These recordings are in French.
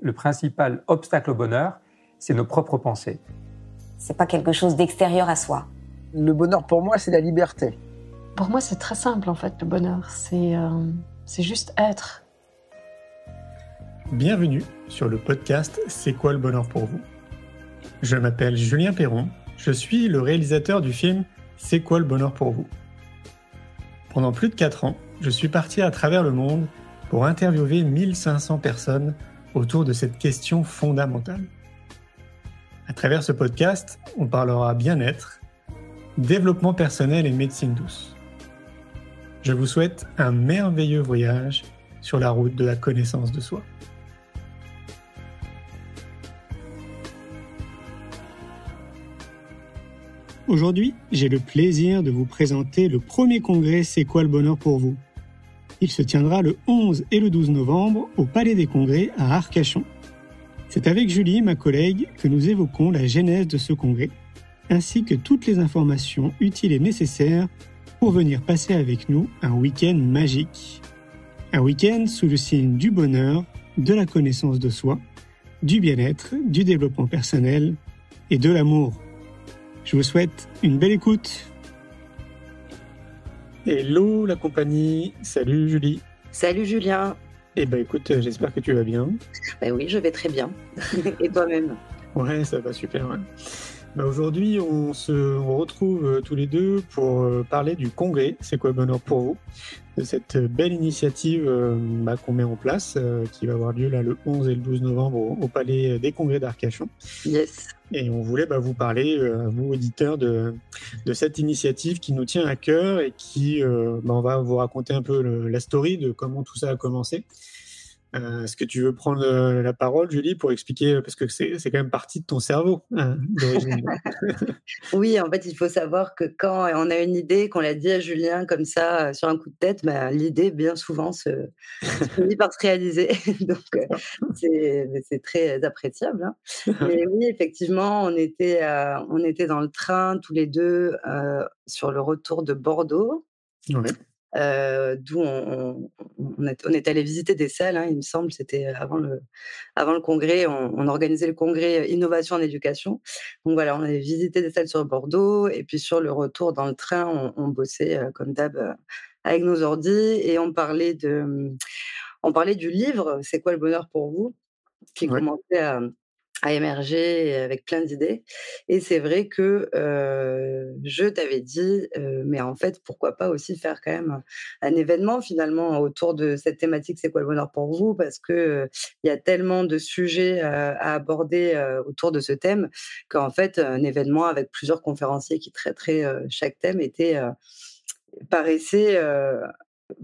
le principal obstacle au bonheur, c'est nos propres pensées. C'est pas quelque chose d'extérieur à soi. Le bonheur pour moi, c'est la liberté. Pour moi, c'est très simple en fait, le bonheur. C'est juste être. Bienvenue sur le podcast C'est quoi le bonheur pour vous ? Je m'appelle Julien Perron, je suis le réalisateur du film C'est quoi le bonheur pour vous ? Pendant plus de 4 ans, je suis parti à travers le monde pour interviewer 1500 personnes autour de cette question fondamentale. À travers ce podcast, on parlera bien-être, développement personnel et médecine douce. Je vous souhaite un merveilleux voyage sur la route de la connaissance de soi. Aujourd'hui, j'ai le plaisir de vous présenter le premier congrès C'est quoi le bonheur pour vous ? Il se tiendra le 11 et le 12 novembre au Palais des Congrès à Arcachon. C'est avec Julie, ma collègue, que nous évoquons la genèse de ce congrès, ainsi que toutes les informations utiles et nécessaires pour venir passer avec nous un week-end magique. Un week-end sous le signe du bonheur, de la connaissance de soi, du bien-être, du développement personnel et de l'amour. Je vous souhaite une belle écoute. Hello la compagnie, salut Julie. Salut Julien. Eh ben écoute, j'espère que tu vas bien. Ben oui, je vais très bien. Et toi-même ? Ouais, ça va super. Ouais. Aujourd'hui, on se retrouve tous les deux pour parler du congrès C'est quoi le bonheur pour vous ? De cette belle initiative qu'on met en place, qui va avoir lieu là, le 11 et le 12 novembre au Palais des Congrès d'Arcachon. Yes. Et on voulait vous parler, vous auditeurs, de cette initiative qui nous tient à cœur et qui, on va vous raconter un peu la story de comment tout ça a commencé. Est-ce que tu veux prendre la parole, Julie, pour expliquer, parce que c'est quand même partie de ton cerveau d'origine. Oui, en fait, il faut savoir que quand on a une idée, qu'on l'a dit à Julien comme ça, sur un coup de tête, l'idée, bien souvent, se finit par se réaliser. Donc, c'est très appréciable. Hein. Mais oui, effectivement, on était dans le train, tous les deux, sur le retour de Bordeaux. Ouais. D'où on est allé visiter des salles, il me semble, c'était avant le congrès, on organisait le congrès Innovation en éducation. Donc voilà, on avait visité des salles sur Bordeaux et puis sur le retour dans le train, on bossait comme d'hab avec nos ordis et on parlait du livre C'est quoi le bonheur pour vous ? Qui commençait à émerger avec plein d'idées. Et c'est vrai que je t'avais dit, mais en fait, pourquoi pas aussi faire quand même un événement finalement autour de cette thématique C'est quoi le bonheur pour vous ? Parce que il y a tellement de sujets à aborder autour de ce thème qu'en fait, un événement avec plusieurs conférenciers qui traiteraient chaque thème paraissait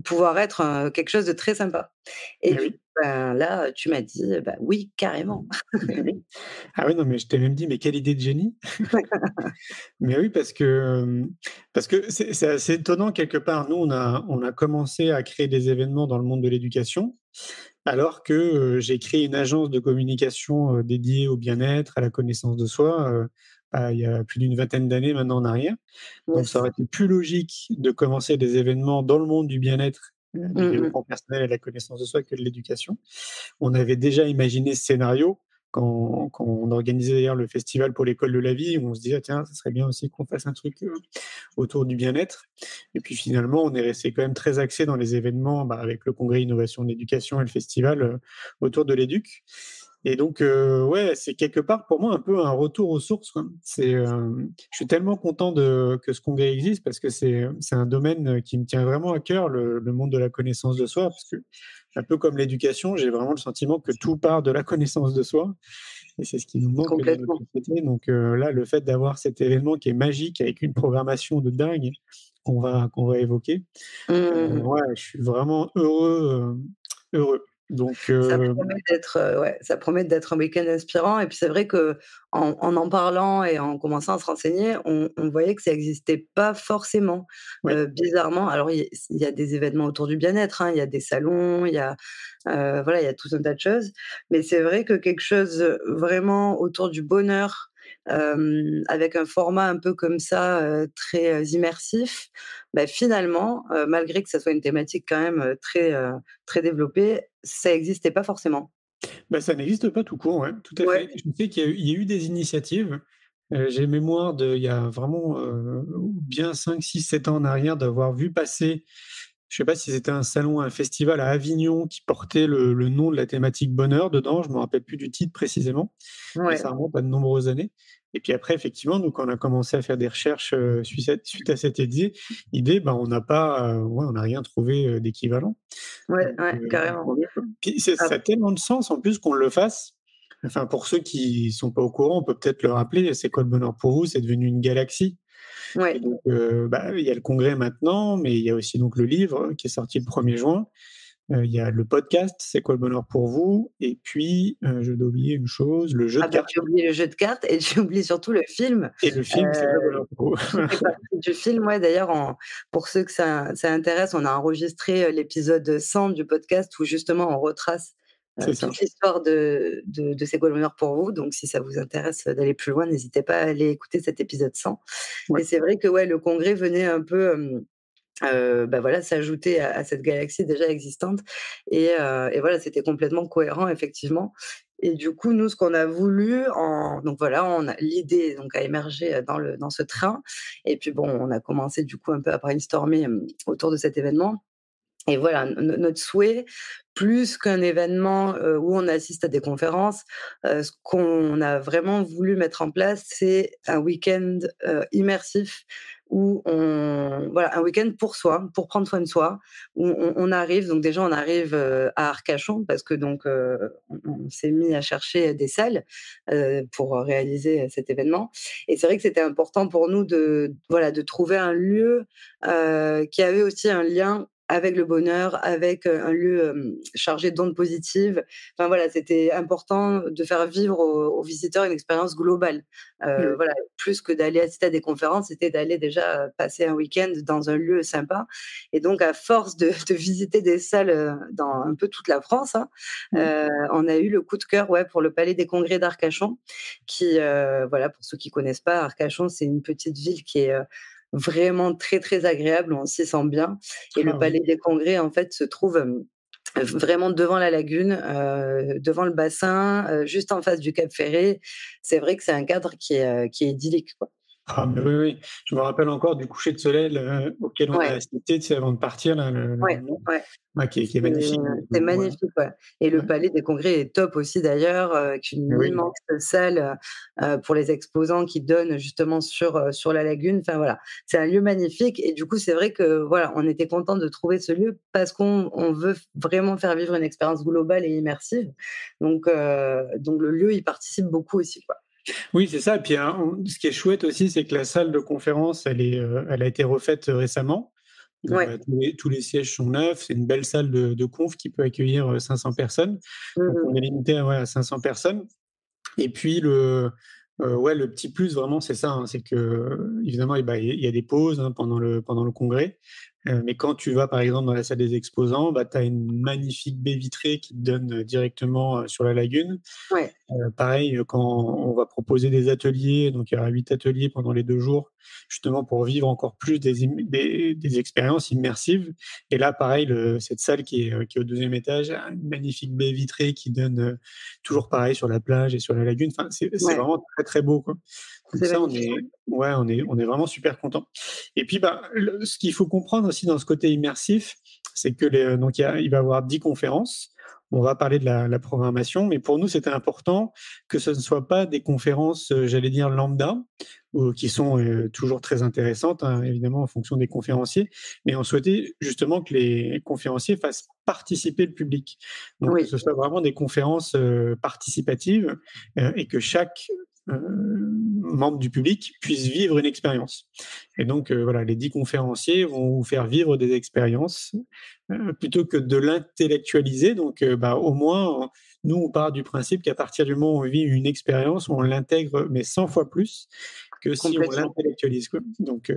pouvoir être quelque chose de très sympa. Et puis, là, tu m'as dit, oui, carrément. Ah oui, non, mais je t'ai même dit, mais quelle idée de génie. Mais oui, parce que c'est assez étonnant quelque part. Nous, on a commencé à créer des événements dans le monde de l'éducation, alors que j'ai créé une agence de communication dédiée au bien-être, à la connaissance de soi, il y a plus d'une 20aine d'années maintenant en arrière. Yes. Donc, ça aurait été plus logique de commencer des événements dans le monde du bien-être, du développement personnel et de la connaissance de soi que de l'éducation. On avait déjà imaginé ce scénario quand on organisait d'ailleurs le festival pour l'école de la vie, où on se disait, tiens, ça serait bien aussi qu'on fasse un truc autour du bien-être. Et puis finalement, on est resté quand même très axé dans les événements avec le congrès Innovation de l'éducation et le festival autour de l'éduc. Et donc, c'est quelque part pour moi un peu un retour aux sources, quoi. Je suis tellement content que ce congrès existe parce que c'est un domaine qui me tient vraiment à cœur, le monde de la connaissance de soi, parce que un peu comme l'éducation, j'ai vraiment le sentiment que tout part de la connaissance de soi. Et c'est ce qui nous manque dans notre société. Donc là, le fait d'avoir cet événement qui est magique avec une programmation de dingue qu'on va évoquer, je suis vraiment heureux. Donc, ça promet d'être un week-end inspirant. Et puis c'est vrai que en parlant et en commençant à se renseigner, on voyait que ça n'existait pas forcément. Bizarrement, alors il y a des événements autour du bien-être, il y a des salons, il y a tout un tas de choses. Mais c'est vrai que quelque chose vraiment autour du bonheur, avec un format un peu comme ça, très immersif, finalement, malgré que ça soit une thématique quand même très développée, ça n'existait pas forcément. Ça n'existe pas tout court, ouais, tout à Ouais. fait. Je sais qu'il y a eu des initiatives. J'ai mémoire il y a vraiment bien 5, 6, 7 ans en arrière d'avoir vu passer, je sais pas si c'était un salon, un festival à Avignon qui portait le nom de la thématique bonheur dedans, je me rappelle plus du titre précisément, mais Ouais. ça remonte à de nombreuses années. Et puis après, effectivement, nous, quand on a commencé à faire des recherches suite à cette idée, on n'a pas, on n'a rien trouvé d'équivalent. Ouais, ouais, Donc, carrément. puis Ah, ça a tellement de sens en plus qu'on le fasse. Enfin, pour ceux qui sont pas au courant, on peut peut-être le rappeler, c'est quoi le bonheur pour vous? C'est devenu une galaxie. Et ouais. donc, il y a le congrès maintenant, mais il y a aussi donc le livre qui est sorti le 1er juin. Il y a le podcast, c'est quoi le bonheur pour vous? Et puis, je dois oublier une chose, le jeu Ah de bah, cartes tu as oublié le jeu de cartes et tu oublies surtout le film. et le film, c'est quoi le bonheur pour vous? Qui fait partie du film, ouais, d'ailleurs, pour ceux que ça intéresse, on a enregistré l'épisode 100 du podcast où justement on retrace C'est ça. toute l'histoire de C'est quoi le bonheur pour vous. Donc, si ça vous intéresse d'aller plus loin, n'hésitez pas à aller écouter cet épisode 100. Ouais. Et c'est vrai que ouais, le congrès venait un peu voilà, s'ajouter à cette galaxie déjà existante. Et voilà, c'était complètement cohérent, effectivement. Et du coup, nous, ce qu'on a voulu, donc voilà, l'idée donc a émergé dans ce train. Et puis bon, on a commencé du coup un peu à brainstormer autour de cet événement. Et voilà, notre souhait, plus qu'un événement où on assiste à des conférences, ce qu'on a vraiment voulu mettre en place, c'est un week-end immersif où voilà, un week-end pour soi, pour prendre soin de soi, où on arrive, donc déjà on arrive à Arcachon parce que donc on s'est mis à chercher des salles pour réaliser cet événement. Et c'est vrai que c'était important pour nous voilà, de trouver un lieu qui avait aussi un lien avec le bonheur, avec un lieu chargé d'ondes positives. Enfin voilà, c'était important de faire vivre aux visiteurs une expérience globale. Mmh. Voilà, plus que d'aller assister à des conférences, c'était d'aller déjà passer un week-end dans un lieu sympa. Et donc, à force de visiter des salles dans un peu toute la France, hein, on a eu le coup de cœur, ouais, pour le Palais des Congrès d'Arcachon, qui, voilà, pour ceux qui connaissent pas, Arcachon, c'est une petite ville qui est vraiment très, très agréable, on s'y sent bien. Et le Ah oui. Palais des Congrès, en fait, se trouve vraiment devant la lagune, devant le bassin, juste en face du Cap Ferré. C'est vrai que c'est un cadre qui est idyllique, quoi. Ah mais oui, oui. Je me rappelle encore du coucher de soleil, auquel on a Ouais, assisté, tu sais, avant de partir là, le ouais, lendemain. ouais. Ouais, qui est magnifique, donc C'est voilà. magnifique, ouais. Et le Ouais. Palais des Congrès est top aussi d'ailleurs, avec Mais une oui. immense salle, pour les exposants qui donne justement sur la lagune. Enfin voilà, c'est un lieu magnifique et du coup, c'est vrai que voilà, on était content de trouver ce lieu parce qu'on veut vraiment faire vivre une expérience globale et immersive. Donc le lieu, il participe beaucoup aussi, quoi. Oui, c'est ça et puis, ce qui est chouette aussi, c'est que la salle de conférence, elle a été refaite, récemment. Donc, Ouais. tous les sièges sont neufs. C'est une belle salle de conf qui peut accueillir, 500 personnes. Mmh Donc on mh. est limité à 500 personnes et puis ouais, le petit plus vraiment, c'est ça, hein, c'est qu'évidemment, il y a des pauses, hein, pendant le congrès, mais quand tu vas, par exemple, dans la salle des exposants, tu as une magnifique baie vitrée qui te donne, directement, sur la lagune. Ouais. Pareil, quand on va proposer des ateliers, donc il y aura 8 ateliers pendant les 2 jours, justement pour vivre encore plus des expériences immersives. Et là, pareil, cette salle qui est au 2e étage a une magnifique baie vitrée qui donne, toujours pareil sur la plage et sur la lagune. Enfin, c'est Ouais. vraiment très, très beau, quoi. Donc C'est ça, magnifique. ouais, on est vraiment super contents. Et puis, ce qu'il faut comprendre aussi dans ce côté immersif, c'est que donc il va y avoir 10 conférences. On va parler de la programmation, mais pour nous, c'était important que ce ne soit pas des conférences, j'allais dire lambda, ou qui sont, toujours très intéressantes, hein, évidemment en fonction des conférenciers, mais on souhaitait justement que les conférenciers fassent participer le public. Donc que Oui. ce soit vraiment des conférences, participatives, et que chaque, membre du public puisse vivre une expérience. Et donc, voilà, les 10 conférenciers vont vous faire vivre des expériences, plutôt que de l'intellectualiser. Donc, au moins, nous, on part du principe qu'à partir du moment où on vit une expérience, on l'intègre, mais 100 fois plus que si on Complètement. l'intellectualise, quoi. Donc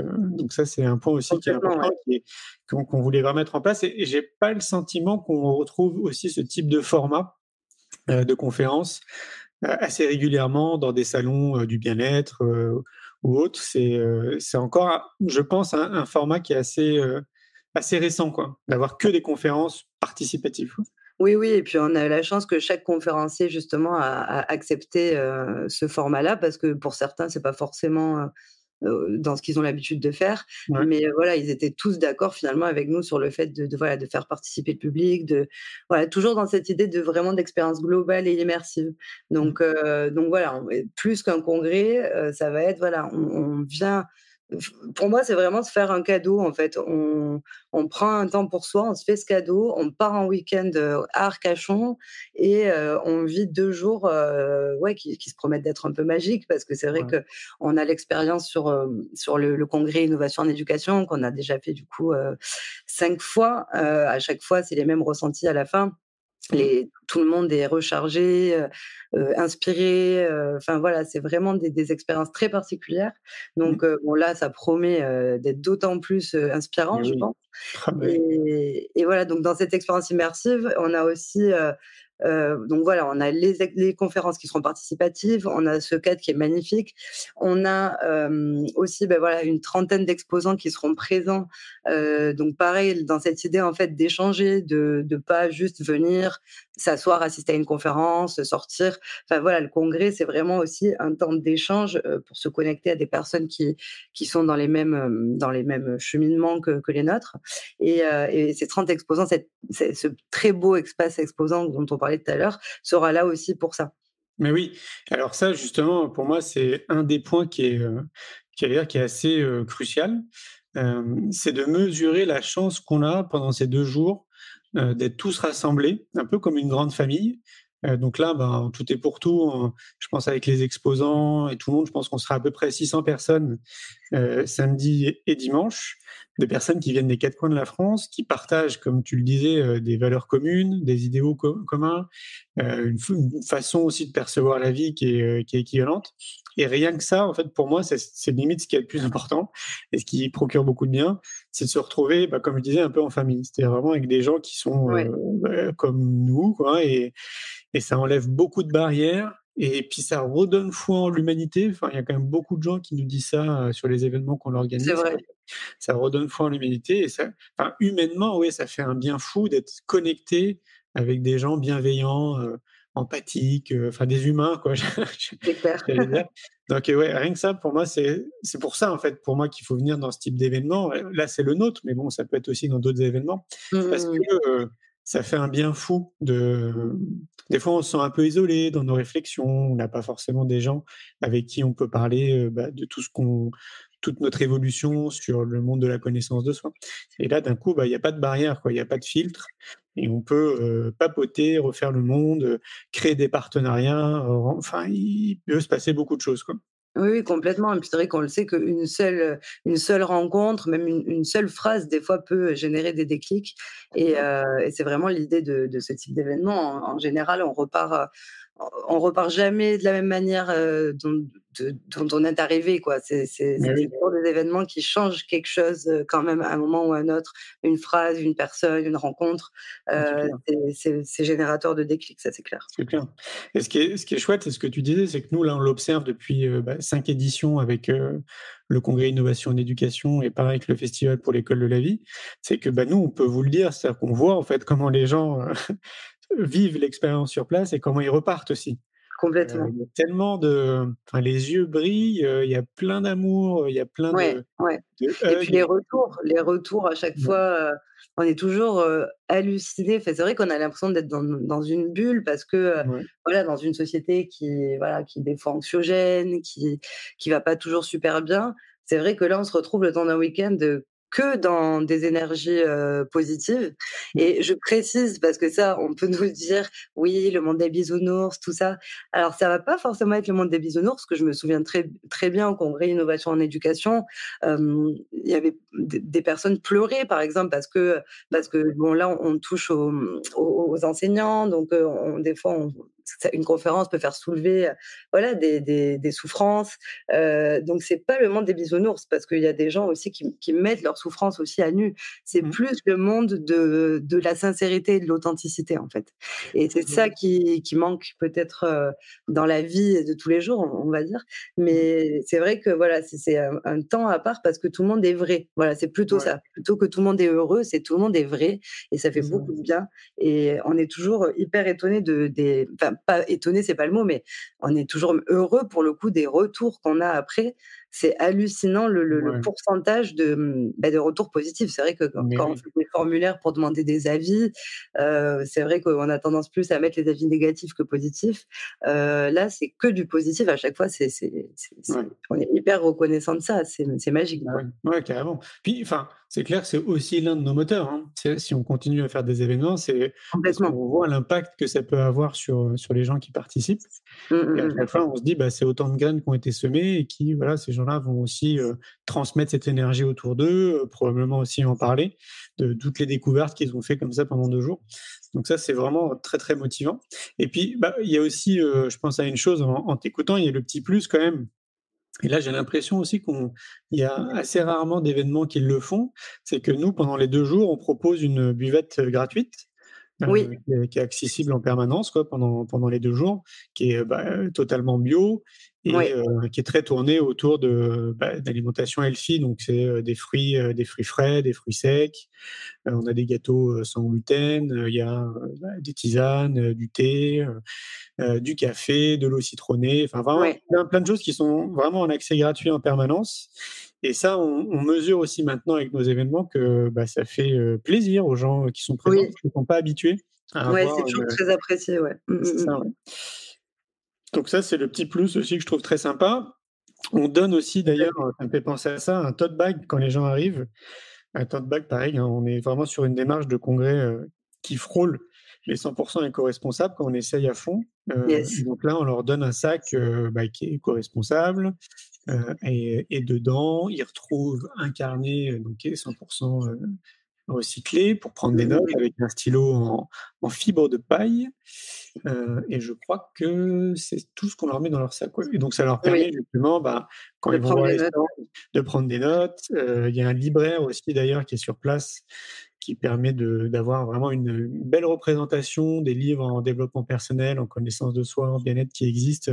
ça, c'est un point aussi qui est Complètement, important, ouais. qu'on voulait vraiment mettre en place. Et j'ai pas le sentiment qu'on retrouve aussi ce type de format, de conférence, assez régulièrement dans des salons, du bien-être, ou autres. C'est encore, je pense, un format qui est assez récent, quoi, d'avoir que des conférences participatives. Oui, oui et puis on a eu la chance que chaque conférencier justement a accepté, ce format-là parce que pour certains, c'est pas forcément, dans ce qu'ils ont l'habitude de faire. Ouais. Mais, voilà, ils étaient tous d'accord finalement avec nous sur le fait de voilà, de faire participer le public, de voilà, toujours dans cette idée de vraiment d'expérience globale et immersive. Mmh. Donc voilà, on et plus qu'un congrès, ça va être voilà, on vient pour moi, c'est vraiment se faire un cadeau en fait. On prend un temps pour soi, on se fait ce cadeau, on part en week-end, à Arcachon et on vit 2 jours, ouais, qui se promettent d'être un peu magiques parce que c'est vrai Ouais. qu'on a l'expérience sur le congrès Innovation en éducation qu'on a déjà fait du coup, 5 fois. À chaque fois, c'est les mêmes ressentis à la fin. Mmh. Tout le monde est rechargé, inspiré, enfin voilà, c'est vraiment des expériences très particulières. Mmh. Bon là, ça promet, d'être d'autant plus, inspirant, Et je oui. pense. Ah bah oui. Et voilà, donc dans cette expérience immersive, on a aussi, donc voilà, on a les conférences qui seront participatives, on a ce cadre qui est magnifique. On a, aussi, ben voilà, une trentaine d'exposants qui seront présents, donc pareil, dans cette idée, en fait, d'échanger, de pas juste venir, s'asseoir, assister à une conférence, sortir. Enfin voilà, le congrès, c'est vraiment aussi un temps d'échange, pour se connecter à des personnes qui sont dans les mêmes cheminements que les nôtres. Et ces 30 exposants, ce très beau espace exposant dont on parlait tout à l'heure, sera là aussi pour ça. Mais oui, alors ça justement pour moi c'est un des points qui est assez, crucial. C'est de mesurer la chance qu'on a pendant ces 2 jours, d'être tous rassemblés, un peu comme une grande famille. Donc là, ben, tout est pour tout, je pense avec les exposants et tout le monde, je pense qu'on sera à peu près 600 personnes, samedi et dimanche, de personnes qui viennent des 4 coins de la France, qui partagent, comme tu le disais, des valeurs communes, des idéaux communs, une façon aussi de percevoir la vie qui est équivalente. Et rien que ça, en fait, pour moi, c'est limite ce qui est le plus important et ce qui procure beaucoup de bien, c'est de se retrouver, bah, comme je disais, un peu en famille. C'est-à-dire vraiment avec des gens qui sont Ouais, comme nous, quoi, et ça enlève beaucoup de barrières. Et puis ça redonne foi en l'humanité. Enfin, il y a quand même beaucoup de gens qui nous disent ça sur les événements qu'on c'est organise. vrai. Ça redonne foi en l'humanité et ça, enfin, humainement, oui, ça fait un bien fou d'être connecté avec des gens bienveillants, empathiques, enfin des humains, quoi. C'est clair. J'allais dire. Donc, ouais, rien que ça, pour moi, c'est pour ça, en fait, pour moi, qu'il faut venir dans ce type d'événement. Là, c'est le nôtre, mais bon, ça peut être aussi dans d'autres événements, Mmh parce mh, mmh. que ça fait un bien fou des fois, on se sent un peu isolé dans nos réflexions. On n'a pas forcément des gens avec qui on peut parler bah, de toute notre évolution sur le monde de la connaissance de soi. Et là, d'un coup, bah, il y a pas de barrière, quoi. Il y a pas de filtre et on peut, papoter, refaire le monde, créer des partenariats, enfin, il peut se passer beaucoup de choses, quoi. Oui, oui, complètement et puis c'est vrai qu'on le sait une seule rencontre, même une seule phrase, des fois, peut générer des déclics et c'est vraiment l'idée de ce type d'événement. En général, on repart jamais de la même manière, dont on est arrivé, quoi. Mais C'est oui, toujours des événements qui changent quelque chose, quand même à un moment ou à un autre. Une phrase, une personne, une rencontre, c'est clair. c'est générateur de déclics, ça, c'est clair. C'est clair. Et ce qui est chouette, c'est ce que tu disais, c'est que nous, là, on l'observe depuis, 5 éditions avec, le congrès Innovation en éducation et pareil avec le festival pour l'école de la vie. C'est que, bah, nous, on peut vous le dire, c'est-à-dire qu'on voit, en fait, comment les gens, vivent l'expérience sur place et comment ils repartent aussi. Complètement. Il y a tellement enfin, les yeux brillent, il y a plein d'amour, il y a plein Ouais, ouais. de Et puis hugs. les retours à chaque Ouais, fois, on est toujours, hallucinés. Enfin, c'est vrai qu'on a l'impression d'être dans une bulle parce que, ouais, voilà, dans une société qui est des fois anxiogène, qui va pas toujours super bien. C'est vrai que là, on se retrouve le temps d'un week-end, que dans des énergies, positives mmh, et je précise parce que ça, on peut nous le dire: «Oui, le monde des bisounours», tout ça. Alors ça va pas forcément être le monde des bisounours, parce que je me souviens très bien au congrès Innovation en éducation, il y avait des personnes pleuraient, par exemple, parce que bon, là, on touche aux enseignants, donc des fois, une conférence peut faire soulever, voilà, des souffrances. Donc c'est pas le monde des bisounours parce qu'il y a des gens aussi qui mettent leurs souffrances aussi à nu. C'est plus le monde de la sincérité et de l'authenticité, en fait. Et c'est ça qui manque peut-être dans la vie de tous les jours, on va dire. Mais c'est vrai que voilà, c'est un temps à part parce que tout le monde est vrai. Voilà, c'est plutôt ça. Plutôt que tout le monde est heureux, c'est tout le monde est vrai et ça fait beaucoup de bien. Et on est toujours hyper étonné enfin, pas étonné, c'est pas le mot, mais on est toujours heureux pour le coup des retours qu'on a après. C'est hallucinant le pourcentage de retours positifs. C'est vrai que quand on fait des formulaires pour demander des avis, c'est vrai qu'on a tendance plus à mettre les avis négatifs que positifs. Là, c'est que du positif à chaque fois. On est hyper reconnaissant de ça. C'est magique. Ouais, carrément. Puis, enfin, c'est clair que c'est aussi l'un de nos moteurs. Hein. Si on continue à faire des événements, c'est parce qu'on voit l'impact que ça peut avoir sur les gens qui participent. Et à chaque fois, on se dit, c'est autant de graines qui ont été semées et qui, voilà, ces gens-là vont aussi transmettre cette énergie autour d'eux, probablement aussi en parler de toutes les découvertes qu'ils ont fait comme ça pendant 2 jours. Donc ça, c'est vraiment très, très motivant. Et puis, il y a aussi, je pense à une chose, en t'écoutant, il y a le petit plus quand même. Et là, j'ai l'impression aussi qu'il y a assez rarement d'événements qui le font. C'est que nous, pendant les 2 jours, on propose une buvette gratuite qui est accessible en permanence pendant les 2 jours, qui est totalement bio et qui est très tournée autour d'alimentation healthy. Donc, c'est des fruits frais, des fruits secs. On a des gâteaux sans gluten. Il y a des tisanes, du thé. Du café, de l'eau citronnée, enfin vraiment plein de choses qui sont vraiment en accès gratuit en permanence. Et ça, on mesure aussi maintenant avec nos événements que ça fait plaisir aux gens qui sont présents, qui ne sont pas habitués à avoir. C'est toujours très apprécié, C'est ça, Donc ça, c'est le petit plus aussi que je trouve très sympa. On donne aussi, d'ailleurs, ça me fait penser à ça, un tote bag quand les gens arrivent. Un tote bag, pareil, hein, on est vraiment sur une démarche de congrès qui frôle les 100% éco-responsables quand on essaye à fond. Donc là, on leur donne un sac qui est éco-responsable et dedans, ils retrouvent un carnet qui est 100% recyclé pour prendre des notes avec un stylo en fibre de paille. Et je crois que c'est tout ce qu'on leur met dans leur sac. Et donc, ça leur permet justement, quand ils vont voir les stands, de prendre des notes. Il y a un libraire aussi, d'ailleurs, qui est sur place, qui permet d'avoir vraiment une belle représentation des livres en développement personnel, en connaissance de soi, en bien-être qui existent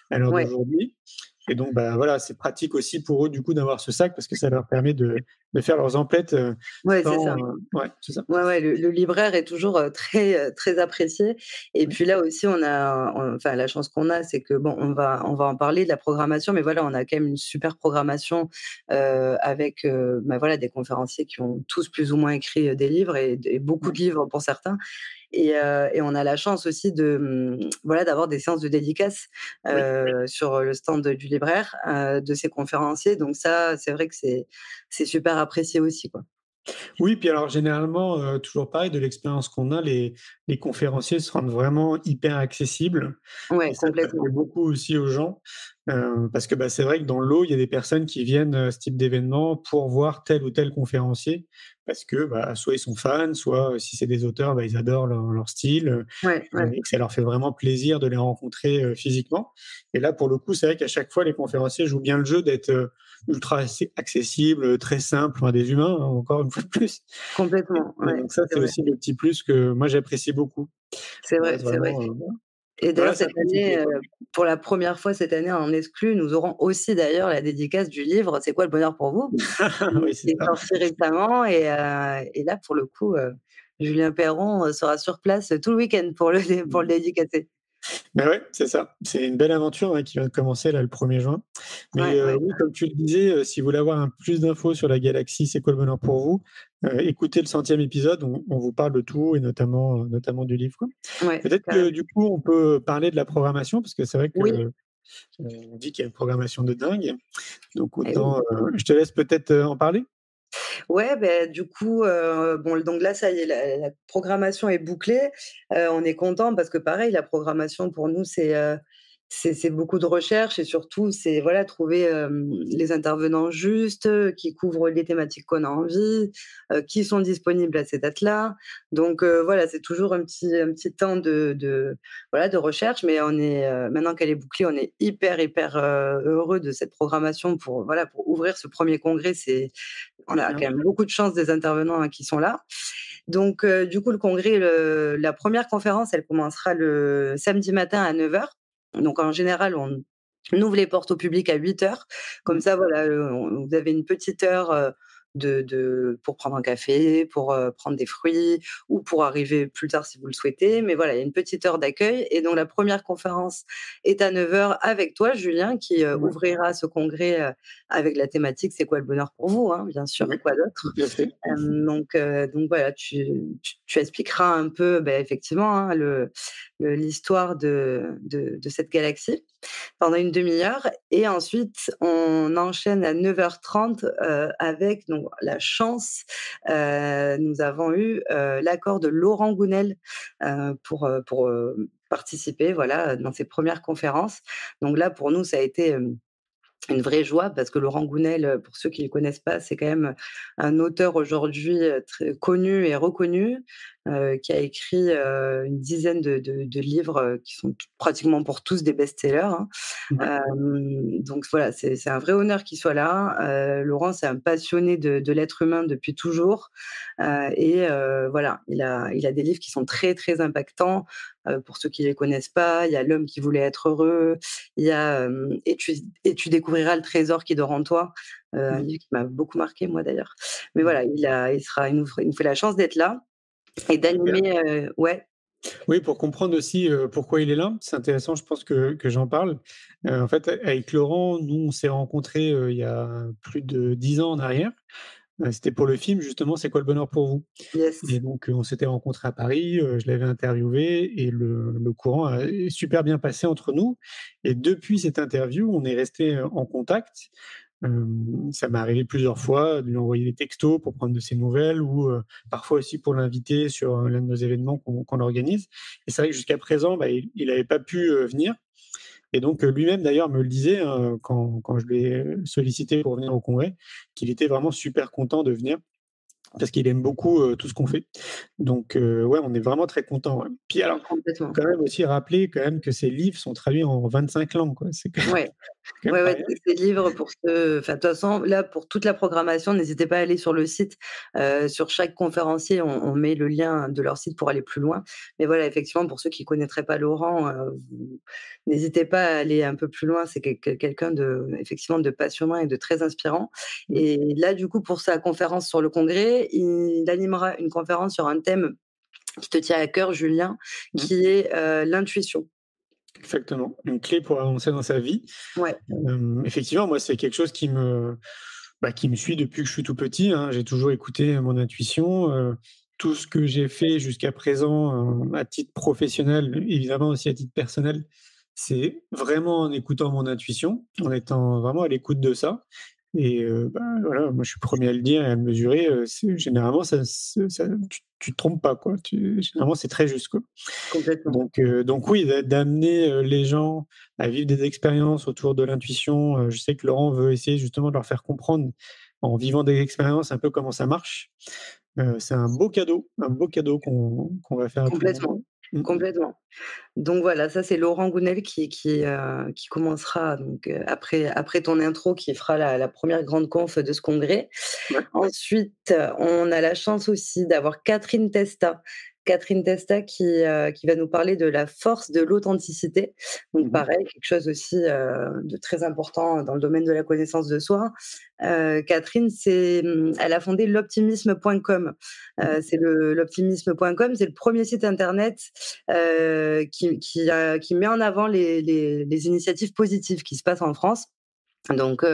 à l'heure d'aujourd'hui. Et donc, voilà, c'est pratique aussi pour eux, du coup, d'avoir ce sac parce que ça leur permet de faire leurs emplettes. C'est ça. C'est ça. Le libraire est toujours très, très apprécié. Et puis là aussi, on a, la chance qu'on a, c'est que on va en parler de la programmation, mais voilà, on a quand même une super programmation avec des conférenciers qui ont tous plus ou moins écrit des livres et beaucoup de livres pour certains. Et on a la chance aussi d'avoir des séances de dédicaces sur le stand du libraire de ces conférenciers. Donc ça, c'est vrai que c'est super apprécié aussi, quoi. Oui, puis alors généralement, toujours pareil, de l'expérience qu'on a, les conférenciers se rendent vraiment hyper accessibles. Ouais, Et ça complètement. plaît beaucoup aussi aux gens, parce que c'est vrai que dans le lot, il y a des personnes qui viennent à ce type d'événement pour voir tel ou tel conférencier, parce que soit ils sont fans, soit si c'est des auteurs, ils adorent leur style, et que ça leur fait vraiment plaisir de les rencontrer physiquement. Et là, pour le coup, c'est vrai qu'à chaque fois, les conférenciers jouent bien le jeu d'être ultra accessibles, très simples, des humains, hein, encore une fois de plus. Complètement. Donc ça, c'est aussi le petit plus que moi j'apprécie beaucoup. C'est vrai, c'est vrai. Et d'ailleurs, cette année, pour la première fois cette année en exclu, nous aurons aussi d'ailleurs la dédicace du livre C'est quoi le bonheur pour vous qui est sorti récemment. Et là, pour le coup, Julien Perron sera sur place tout le week-end pour le dédicacer. Ouais, c'est ça. C'est une belle aventure qui vient de commencer là, le 1er juin. Mais oui, comme tu le disais, si vous voulez avoir plus d'infos sur la galaxie, c'est quoi le bonheur pour vous, écoutez le 100e épisode, on vous parle de tout et notamment du livre. Peut-être que du coup, on peut parler de la programmation, parce que c'est vrai que on dit qu'il y a une programmation de dingue. Donc autant, je te laisse peut-être en parler. Ouais, du coup, donc là, ça y est, la programmation est bouclée. On est content parce que pareil, la programmation pour nous, c'est c'est beaucoup de recherche et surtout, c'est voilà, trouver, les intervenants justes, qui couvrent les thématiques qu'on a envie, qui sont disponibles à ces dates-là. Donc voilà, c'est toujours un petit temps de voilà, de recherche, mais on est, maintenant qu'elle est bouclée, on est hyper, heureux de cette programmation pour, voilà, pour ouvrir ce premier congrès. On a quand même beaucoup de chance des intervenants, hein, qui sont là. Donc du coup, le congrès, la première conférence, elle commencera le samedi matin à 9h. Donc en général, on ouvre les portes au public à 8h. Comme ça, voilà, vous avez une petite heure, pour prendre un café, pour, prendre des fruits ou pour arriver plus tard si vous le souhaitez. Mais voilà, il y a une petite heure d'accueil et donc la première conférence est à 9h avec toi, Julien, qui, Ouais. ouvrira ce congrès, avec la thématique «C'est quoi le bonheur pour vous?», hein, bien sûr, Ouais, quoi d'autre? tout à fait. Donc voilà, tu expliqueras un peu, effectivement, hein, l'histoire de cette galaxie pendant une demi-heure et ensuite on enchaîne à 9h30, avec donc la chance, nous avons eu, l'accord de Laurent Gounel, pour participer, voilà, dans ces premières conférences. Donc là, pour nous, ça a été, une vraie joie parce que Laurent Gounel, pour ceux qui ne le connaissent pas, c'est quand même un auteur aujourd'hui, très connu et reconnu, qui a écrit, une dizaine de livres, qui sont pratiquement pour tous des best-sellers, hein. Ouais. Donc voilà, c'est un vrai honneur qu'il soit là. Laurent, c'est un passionné de l'être humain depuis toujours, et voilà, il a des livres qui sont très, très impactants. Pour ceux qui les connaissent pas, il y a «L'homme qui voulait être heureux», il y a, «Et tu découvriras le trésor qui dort en toi», un livre qui m'a beaucoup marqué moi d'ailleurs. Mais voilà, il nous fait la chance d'être là et Super. d'animer, ouais. Oui, pour comprendre aussi, pourquoi il est là, c'est intéressant, je pense que j'en parle. En fait, avec Laurent, nous, on s'est rencontrés, il y a plus de 10 ans en arrière. C'était pour le film justement «C'est quoi le bonheur pour vous?» Yes. Et donc, on s'était rencontrés à Paris, je l'avais interviewé et le courant a super bien passé entre nous et depuis cette interview, on est restés, en contact. Ça m'est arrivé plusieurs fois de lui envoyer des textos pour prendre de ses nouvelles ou, parfois aussi pour l'inviter sur, l'un de nos événements qu'on organise et c'est vrai que jusqu'à présent, il avait pas pu, venir et donc, lui-même d'ailleurs me le disait, hein, quand je l'ai sollicité pour venir au congrès, qu'il était vraiment super content de venir parce qu'il aime beaucoup, tout ce qu'on fait. Donc, ouais, on est vraiment très contents, ouais. Puis alors, faut Complètement. quand même aussi rappeler quand même que ces livres sont traduits en 25 langues, quoi. C'est quand Ouais. quand même Ouais, pas ouais, rien. ces livres pour ceux enfin, de toute façon, là, pour toute la programmation, n'hésitez pas à aller sur le site. Sur chaque conférencier, on met le lien de leur site pour aller plus loin. Mais voilà, effectivement, pour ceux qui connaîtraient pas Laurent, n'hésitez pas à aller un peu plus loin. C'est quelqu'un effectivement, de passionnant et de très inspirant. Mmh. Et là, du coup, pour sa conférence sur le congrès, il animera une conférence sur un thème qui te tient à cœur, Julien, Mmh. qui est, l'intuition. Exactement. Une clé pour avancer dans sa vie. Ouais. Effectivement, moi, c'est quelque chose qui me suit depuis que je suis tout petit, hein. J'ai toujours écouté mon intuition, tout ce que j'ai fait jusqu'à présent, à titre professionnel, évidemment aussi à titre personnel, c'est vraiment en écoutant mon intuition, en étant vraiment à l'écoute de ça et voilà, moi je suis premier à le dire et à le mesurer, c'est généralement ça tu te trompes pas quoi, généralement c'est très juste quoi. Complètement. Donc oui, d'amener, les gens à vivre des expériences autour de l'intuition, je sais que Laurent veut essayer justement de leur faire comprendre, en vivant des expériences, un peu comment ça marche. C'est un beau cadeau qu'on va faire à tout le monde, Complètement. ouais. Mmh mh. Complètement. Donc voilà, ça c'est Laurent Gounel qui commencera donc, après ton intro, qui fera la première grande conf de ce congrès. Ouais. Ensuite, on a la chance aussi d'avoir Catherine Testa. Catherine Testa qui va nous parler de la force de l'authenticité. Donc Mmh. pareil, quelque chose aussi, de très important dans le domaine de la connaissance de soi. Catherine, elle a fondé l'optimisme.com. Mmh. L'optimisme.com, c'est le premier site internet, qui met en avant les initiatives positives qui se passent en France. Donc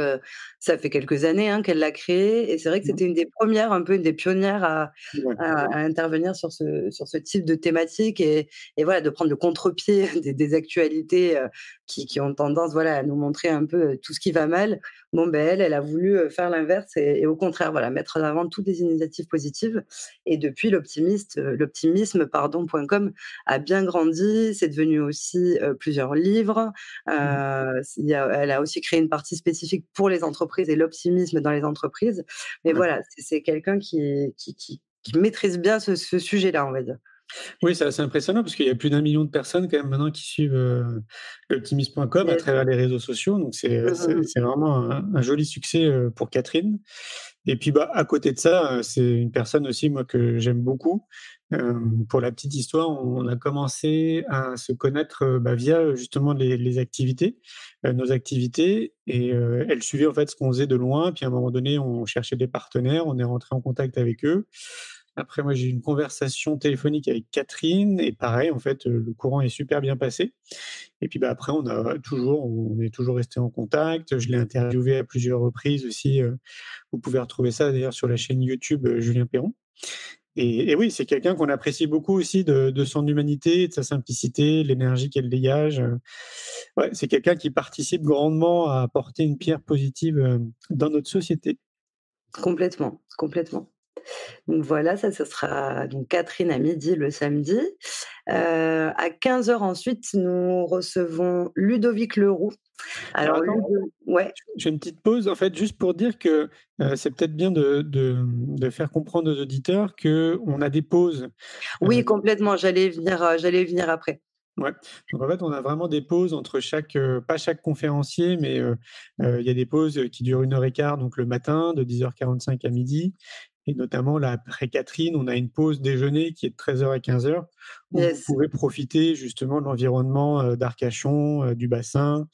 ça fait quelques années, hein, qu'elle l'a créé et c'est vrai que Mmh. c'était une des premières, un peu une des pionnières à Ouais. à à intervenir sur ce type de thématique et voilà, de prendre le contre-pied des actualités, qui ont tendance, voilà, à nous montrer un peu, tout ce qui va mal. Bon, ben, elle a voulu, faire l'inverse et au contraire, voilà, mettre en avant toutes les initiatives positives et depuis l'optimisme, pardon, .com a bien grandi. C'est devenu aussi, plusieurs livres. Mmh. Elle a aussi créé une partie spécifique pour les entreprises et l'optimisme dans les entreprises. Mais Ouais. voilà, c'est quelqu'un qui maîtrise bien ce sujet-là, on va dire. Oui, c'est assez impressionnant parce qu'il y a plus d'1 million de personnes quand même maintenant qui suivent, l'optimisme.com à Yes. travers les réseaux sociaux, donc c'est, Mmh, mmh mh. c'est vraiment un joli succès, pour Catherine. Et puis, bah, à côté de ça, c'est une personne aussi, moi, que j'aime beaucoup. Pour la petite histoire, on a commencé à se connaître, bah, via, justement les activités, nos activités et elle suivait, en fait, ce qu'on faisait de loin. Puis, à un moment donné, on cherchait des partenaires, on est rentré en contact avec eux. Après, moi, j'ai eu une conversation téléphonique avec Catherine et pareil, en fait, le courant est super bien passé. Et puis, bah, après, on est toujours resté en contact. Je l'ai interviewé à plusieurs reprises aussi. Vous pouvez retrouver ça d'ailleurs sur la chaîne YouTube Julien Perron. Et oui, c'est quelqu'un qu'on apprécie beaucoup aussi de son humanité, de sa simplicité, l'énergie qu'elle dégage. Ouais, c'est quelqu'un qui participe grandement à apporter une pierre positive dans notre société. Complètement, complètement. Donc voilà, ça, ce sera donc Catherine à midi le samedi. À 15 heures ensuite, nous recevons Ludovic Leroux. Alors Alors attends, Ouais, je fais une petite pause en fait juste pour dire que c'est peut-être bien de faire comprendre aux auditeurs que on a des pauses. oui, complètement, j'allais y venir après. Ouais, donc en fait, on a vraiment des pauses entre chaque, pas chaque conférencier, mais il y a des pauses, qui durent 1 heure et quart, donc le matin de 10h45 à midi et notamment là, après Catherine, on a une pause déjeuner qui est de 13h à 15h où vous Yes, pouvez profiter justement de l'environnement, d'Arcachon, du bassin,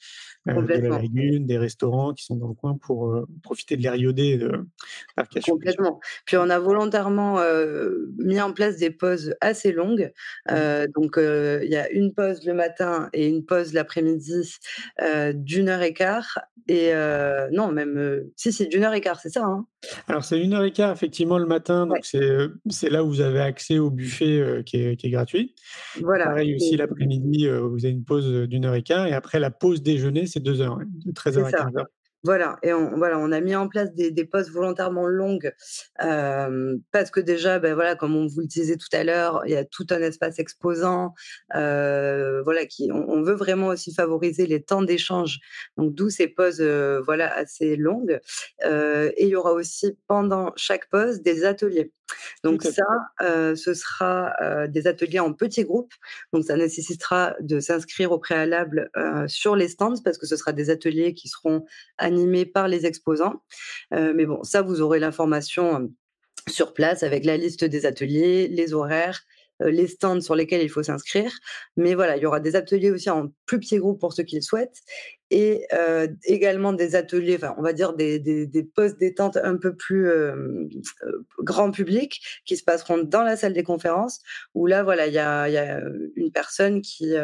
de la complètement. lagune, des restaurants qui sont dans le coin pour, profiter de l'air iodé de d'Arcachon, bien sûr. Complètement. Puis on a volontairement, mis en place des pauses assez longues. Mmh. Il y a une pause le matin et une pause l'après-midi, d'1 heure et quart et non même, si, si d'1 heure et quart, c'est ça, hein? Alors c'est 1 heure et quart effectivement le matin, Ouais, donc c'est là où vous avez accès au buffet, qui est gratuit. voilà. Pareil aussi l'après-midi, vous avez une pause, d'1 heure et quart et après la pause déjeuner, c'est 2 heures, ouais, de 13h C'est à ça. 15h. Voilà et on a mis en place des pauses volontairement longues, parce que déjà, voilà, comme on vous le disait tout à l'heure, il y a tout un espace exposant, voilà, qui on veut vraiment aussi favoriser les temps d'échange, donc d'où ces pauses, voilà, assez longues, et il y aura aussi pendant chaque pause des ateliers. Tout Donc à ça, fait. ce sera, des ateliers en petits groupes, donc ça nécessitera de s'inscrire au préalable, sur les stands parce que ce sera des ateliers qui seront animés par les exposants. Mais bon, ça, vous aurez l'information, sur place avec la liste des ateliers, les horaires, les stands sur lesquels il faut s'inscrire. Mais voilà, il y aura des ateliers aussi en plus petits groupes pour ceux qui le souhaitent et également des ateliers, enfin, on va dire des pauses détente un peu plus, grand public qui se passeront dans la salle des conférences où là, voilà, il y a une personne qui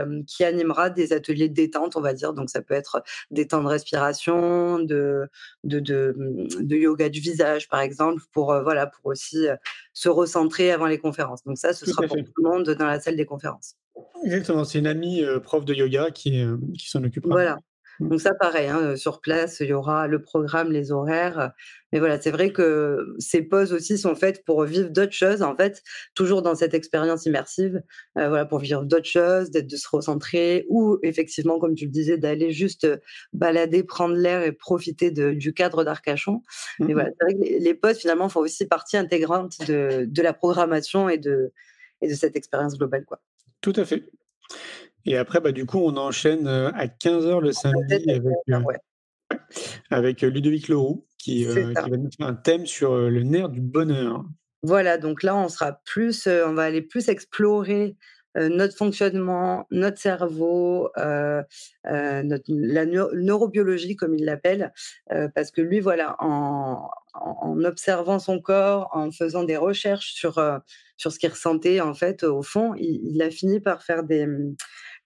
animera des ateliers de détente, on va dire. Donc ça peut être des temps de respiration, de yoga du visage, par exemple, pour, voilà, pour aussi, se recentrer avant les conférences. Donc ça, ce Tout sera à pour fait. tout le monde dans la salle des conférences. Exactement, c'est une amie, prof de yoga qui s'en occupera. Voilà. Mmh. Donc ça, pareil, hein, sur place, il y aura le programme, les horaires, mais voilà, c'est vrai que ces pauses aussi sont faites pour vivre d'autres choses, en fait, toujours dans cette expérience immersive, voilà, pour vivre d'autres choses, de se recentrer ou effectivement, comme tu le disais, d'aller juste, balader, prendre l'air et profiter du cadre d'Arcachon. Mmh Mais mh. voilà, c'est vrai que les pauses, finalement, font aussi partie intégrante de la programmation et de cette expérience globale, quoi. Tout à fait. Et après, bah, du coup, on enchaîne, à 15h le Peut-être samedi à avec, 15 heures, ouais, Ludovic Leroux c'est ça. qui va nous faire un thème sur, le nerf du bonheur. Voilà, donc là, on sera plus, on va aller plus explorer, notre fonctionnement, notre cerveau, notre la neurobiologie comme il l'appelle, parce que lui, voilà, en observant son corps, en faisant des recherches sur ce qu'il ressentait, en fait, au fond, il a fini par faire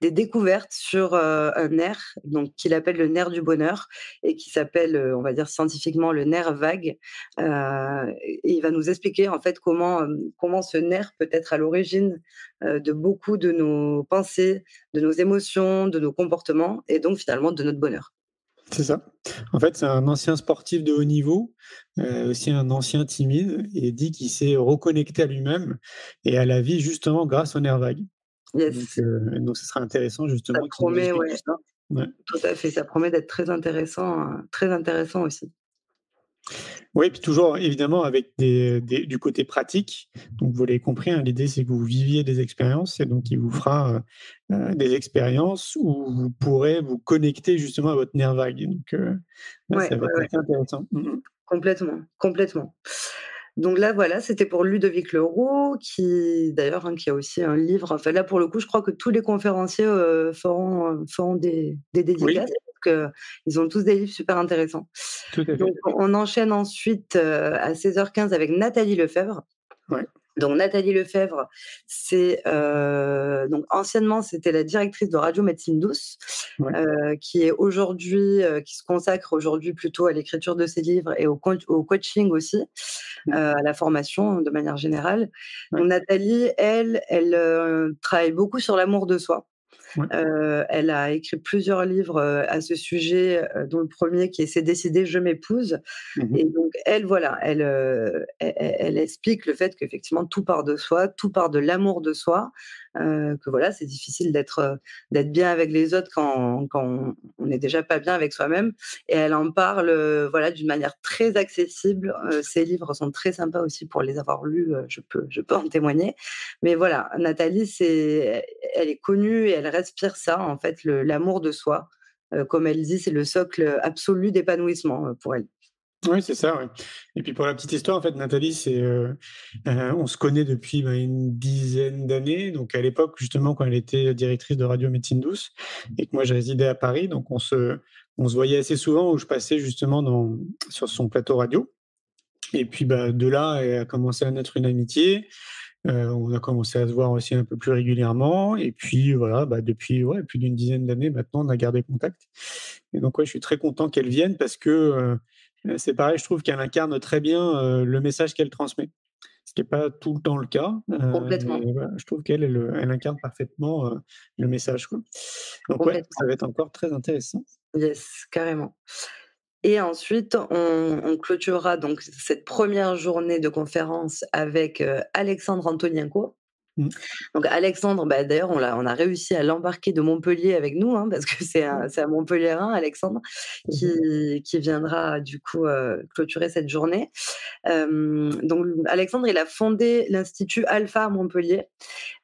des découvertes sur un nerf, donc qu'il appelle le nerf du bonheur et qui s'appelle, on va dire scientifiquement, le nerf vague. Et il va nous expliquer en fait comment ce nerf peut être à l'origine de beaucoup de nos pensées, de nos émotions, de nos comportements et donc finalement de notre bonheur. C'est ça. En fait, c'est un ancien sportif de haut niveau, aussi un ancien timide, et dit qu'il s'est reconnecté à lui-même et à la vie justement grâce au nerf vague. Yes, Donc ce sera intéressant ça justement qu'il nous promet, explique tout ouais, ça. Ouais. tout à fait, ça promet d'être très intéressant aussi. Oui, puis toujours évidemment avec du côté pratique. Donc vous l'avez compris, hein, l'idée c'est que vous viviez des expériences et donc il vous fera des expériences où vous pourrez vous connecter justement à votre nerf vague. Donc Ouais, ça va être ouais, ouais, assez intéressant. complètement, complètement. Donc là, voilà, c'était pour Ludovic Leroux, qui d'ailleurs, qui a aussi un livre. Enfin, là, pour le coup, je crois que tous les conférenciers feront des Oui, dédicaces, parce qu'ils ont tous des livres super intéressants. tout à fait. Donc, on enchaîne ensuite à 16h15 avec Nathalie Lefebvre. Ouais. Donc Nathalie Lefebvre, c'est donc anciennement c'était la directrice de Radio Médecine Douce, Ouais. qui est aujourd'hui qui se consacre aujourd'hui plutôt à l'écriture de ses livres et au coaching aussi, à la formation de manière générale. Ouais. Donc Nathalie, elle travaille beaucoup sur l'amour de soi. Ouais. Elle a écrit plusieurs livres à ce sujet, dont le premier qui est C'est décidé, je m'épouse. Et donc elle, voilà, elle explique le fait qu'effectivement tout part de soi, tout part de l'amour de soi, que voilà, c'est difficile d'être bien avec les autres quand on n'est déjà pas bien avec soi-même. Et elle en parle, voilà, d'une manière très accessible. Ses livres sont très sympas aussi pour les avoir lus, je peux en témoigner. Mais voilà, Nathalie, elle est connue et elle respire ça, en fait, l'amour de soi. Comme elle dit, c'est le socle absolu d'épanouissement pour elle. Oui, c'est ça, ouais. Et puis pour la petite histoire, en fait, Nathalie, on se connaît depuis une dizaine d'années. Donc à l'époque, justement, quand elle était directrice de Radio Médecine Douce et que moi je résidais à Paris, donc on se voyait assez souvent où je passais justement sur son plateau radio. Et puis de là, elle a commencé à naître une amitié. On a commencé à se voir aussi un peu plus régulièrement. Et puis voilà, depuis plus d'une dizaine d'années maintenant, on a gardé contact. Et donc je suis très content qu'elle vienne parce que c'est pareil, je trouve qu'elle incarne très bien le message qu'elle transmet. Ce qui n'est pas tout le temps le cas. Complètement. Mais voilà, je trouve qu'elle elle incarne parfaitement le message, quoi. Donc ouais, ça Complètement. va être encore très intéressant. Yes, carrément. Et ensuite, on clôturera donc cette première journée de conférence avec Alexandre Antonienko. Mmh. Donc Alexandre, d'ailleurs, on a réussi à l'embarquer de Montpellier avec nous, parce que c'est un Montpelliérain, Alexandre, qui viendra du coup clôturer cette journée. Donc Alexandre, il a fondé l'Institut Alpha à Montpellier.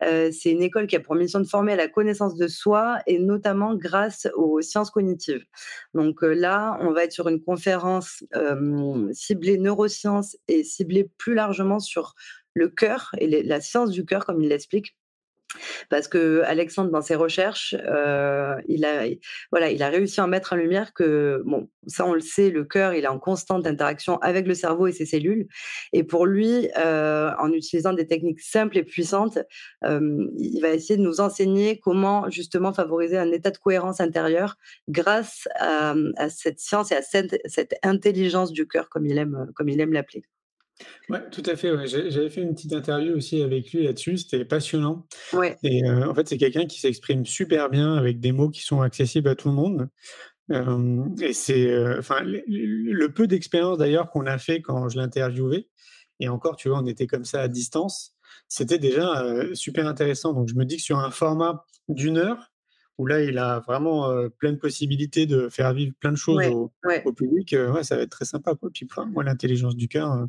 C'est une école qui a pour mission de former à la connaissance de soi et notamment grâce aux sciences cognitives. Donc là, on va être sur une conférence ciblée neurosciences et ciblée plus largement sur le cœur et la science du cœur, comme il l'explique. Parce que Alexandre, dans ses recherches, il a réussi à mettre en lumière que, bon, ça on le sait, le cœur, il est en constante interaction avec le cerveau et ses cellules. Et pour lui, en utilisant des techniques simples et puissantes, il va essayer de nous enseigner comment justement favoriser un état de cohérence intérieure grâce à cette science et à cette intelligence du cœur, comme il aime l'appeler. Ouais, tout à fait, ouais. J'avais fait une petite interview aussi avec lui là-dessus, c'était passionnant. Ouais. Et en fait, c'est quelqu'un qui s'exprime super bien avec des mots qui sont accessibles à tout le monde. Et c'est, enfin, le peu d'expérience d'ailleurs qu'on a fait quand je l'ai interviewé, et encore, tu vois, on était comme ça à distance, c'était déjà super intéressant. Donc je me dis que sur un format d'1 heure, où là, il a vraiment plein de possibilités de faire vivre plein de choses Ouais, ouais. au public, ouais, ça va être très sympa, quoi. Puis enfin, moi, l'intelligence du cœur,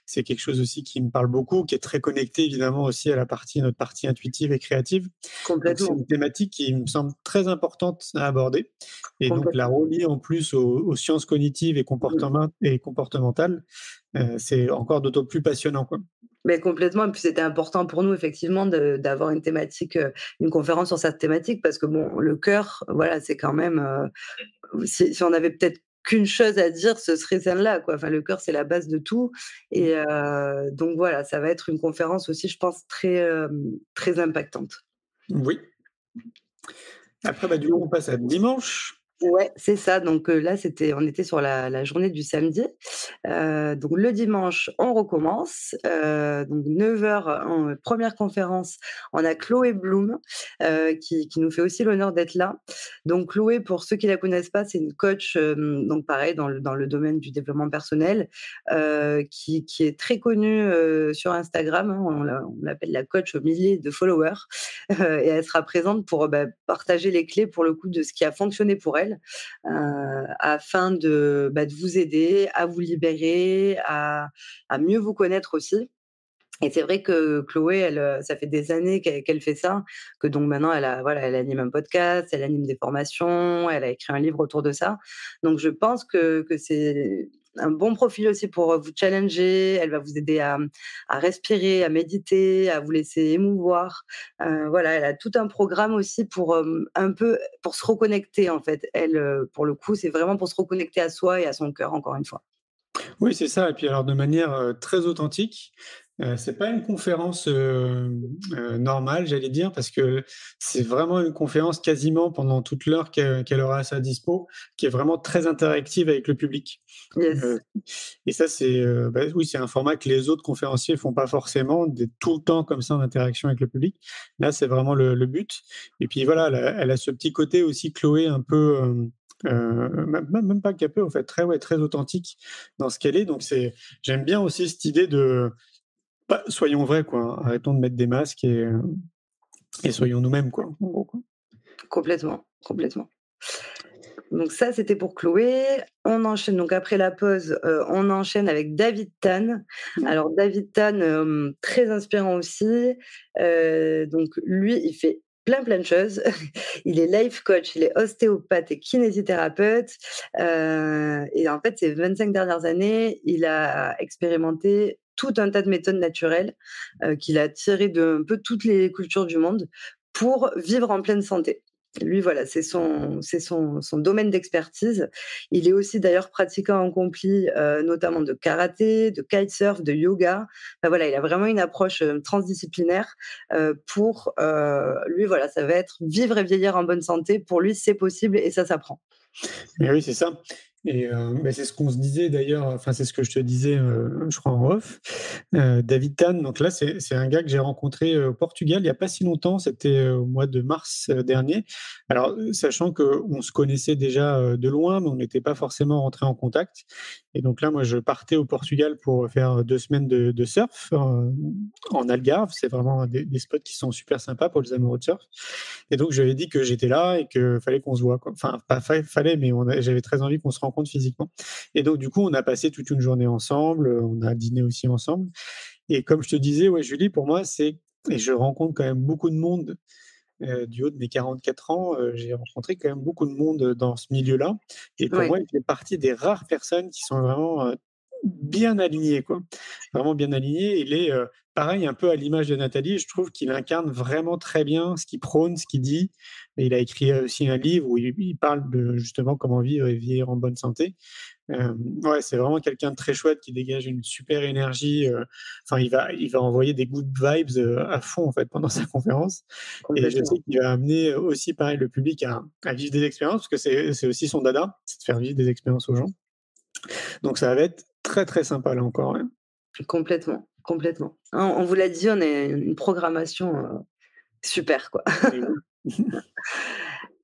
c'est quelque chose aussi qui me parle beaucoup, qui est très connecté évidemment aussi à notre partie intuitive et créative. Donc c'est Complètement. une thématique qui me semble très importante à aborder. Et donc la relier en plus aux sciences cognitives et comportementales, c'est encore d'autant plus passionnant, quoi. Mais complètement, et puis c'était important pour nous effectivement d'avoir une thématique, une conférence sur cette thématique parce que bon, le cœur, voilà, c'est quand même, si on avait peut-être qu'une chose à dire, ce serait celle-là, quoi. Enfin, le cœur, c'est la base de tout et donc voilà, ça va être une conférence aussi, je pense, très impactante. Oui. Après, du coup, on passe à dimanche. Ouais, c'est ça. Donc là, on était sur la journée du samedi. Donc le dimanche, on recommence. Donc 9h, en première conférence, on a Chloé Bloom, qui nous fait aussi l'honneur d'être là. Donc Chloé, pour ceux qui la connaissent pas, c'est une coach, donc pareil dans le domaine du développement personnel, qui est très connue, sur Instagram, hein. On l'appelle la coach aux milliers de followers, et elle sera présente pour, partager les clés, pour le coup, de ce qui a fonctionné pour elle, afin de vous aider à vous libérer, à mieux vous connaître aussi. Et c'est vrai que Chloé, elle, ça fait des années qu'elle fait ça, que donc maintenant elle anime un podcast, elle anime des formations, elle a écrit un livre autour de ça. Donc je pense que c'est un bon profil aussi pour vous challenger. Elle va vous aider à respirer, à méditer, à vous laisser émouvoir. Voilà, elle a tout un programme aussi pour un peu pour se reconnecter en fait. Elle, pour le coup, c'est vraiment pour se reconnecter à soi et à son cœur encore une fois. Oui, c'est ça et puis alors de manière, très authentique. C'est pas une conférence, normale, j'allais dire, parce que c'est vraiment une conférence quasiment pendant toute l'heure qu'elle aura à sa dispo, qui est vraiment très interactive avec le public. Yes. Heu et ça, c'est, oui, c'est un format que les autres conférenciers font pas forcément, d'être tout le temps comme ça en interaction avec le public. Là, c'est vraiment le but et puis voilà, elle a ce petit côté aussi, Chloé, un peu, même pas capé, en fait, très, ouais, très authentique dans ce qu'elle est, donc j'aime bien aussi cette idée de soyons vrais, quoi, hein. Arrêtons de mettre des masques et soyons nous-mêmes, quoi, en gros, quoi. Complètement, complètement. Donc ça, c'était pour Chloé. On enchaîne donc après la pause, on enchaîne avec David Tan. Alors David Tan, très inspirant aussi. Donc lui, il fait plein de choses. Il est life coach, il est ostéopathe et kinésithérapeute. Et en fait, ces 25 dernières années, il a expérimenté tout un tas de méthodes naturelles, qu'il a tirées d'un peu toutes les cultures du monde pour vivre en pleine santé. Lui, voilà, c'est son domaine d'expertise. Il est aussi d'ailleurs pratiquant accompli, notamment de karaté, de kitesurf, de yoga. Enfin voilà, il a vraiment une approche, transdisciplinaire, pour, lui, voilà, ça va être vivre et vieillir en bonne santé. Pour lui, c'est possible et ça s'apprend. Mais oui, c'est ça et c'est ce qu'on se disait d'ailleurs, enfin, c'est ce que je te disais, je crois en off. David Tan, donc là, c'est un gars que j'ai rencontré, au Portugal il y a pas si longtemps, c'était, au mois de mars, dernier. Alors, sachant qu'on se connaissait déjà, de loin, mais on n'était pas forcément rentrés en contact et donc là, moi, je partais au Portugal pour faire 2 semaines de surf, en Algarve. C'est vraiment des spots qui sont super sympas pour les amoureux de surf et donc je lui avais dit que j'étais là et que fallait qu'on se voit, quoi. Enfin, pas fallait, mais j'avais très envie qu'on se rencontre physiquement. Et donc du coup, on a passé toute une journée ensemble, on a dîné aussi ensemble. Et comme je te disais, ouais, Julie, pour moi, et je rencontre quand même beaucoup de monde, du haut de mes 44 ans, j'ai rencontré quand même beaucoup de monde, dans ce milieu-là. Et pour Oui, moi, il fait partie des rares personnes qui sont vraiment, bien alignées, quoi. Vraiment bien alignées. Il est, pareil, un peu à l'image de Nathalie, je trouve qu'il incarne vraiment très bien ce qu'il prône, ce qu'il dit. Et il a écrit, aussi un livre où il parle de justement comment vivre et vieillir en bonne santé. Ouais, c'est vraiment quelqu'un de très chouette qui dégage une super énergie, enfin il va envoyer des good vibes, à fond en fait pendant sa conférence et je sais complètement. qu'il va amener aussi pareil le public à vivre des expériences parce que c'est aussi son dada, c'est de faire vivre des expériences aux gens. Donc ça va être très, très sympa là encore, ouais. Complètement, complètement. On vous l'a dit, on est une programmation, super, quoi. Et oui.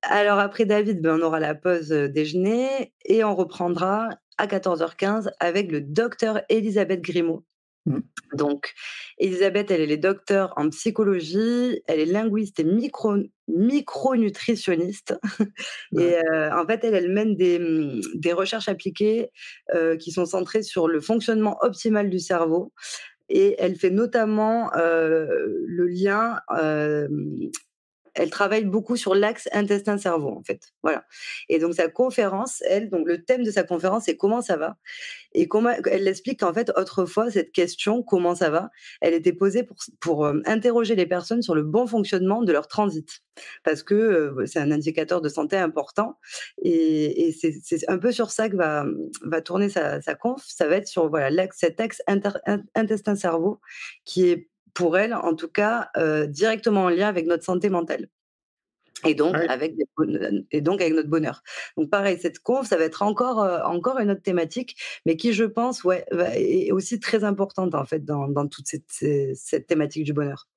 Alors après David, on aura la pause, déjeuner et on reprendra à 14h15 avec le docteur Elisabeth Grimaud. Mmh. Donc Elisabeth, elle est docteure en psychologie, elle est linguiste et micronutritionniste Ouais. et en fait, elle mène des recherches appliquées, qui sont centrées sur le fonctionnement optimal du cerveau et elle fait notamment, le lien, elle travaille beaucoup sur l'axe intestin-cerveau, en fait. Voilà. Et donc, sa conférence, elle, donc le thème de sa conférence, c'est comment ça va? Et comment elle explique qu'en fait, autrefois, cette question, comment ça va? Elle était posée pour interroger les personnes sur le bon fonctionnement de leur transit. Parce que c'est un indicateur de santé important. Et c'est un peu sur ça que va tourner sa conf. Ça va être sur voilà, cet axe intestin-cerveau qui est pour elle, en tout cas, directement en lien avec notre santé mentale. et donc Ouais. avec notre bonheur. Donc pareil, cette conf, ça va être encore une autre thématique, mais qui, je pense, est aussi très importante en fait dans toute cette thématique du bonheur.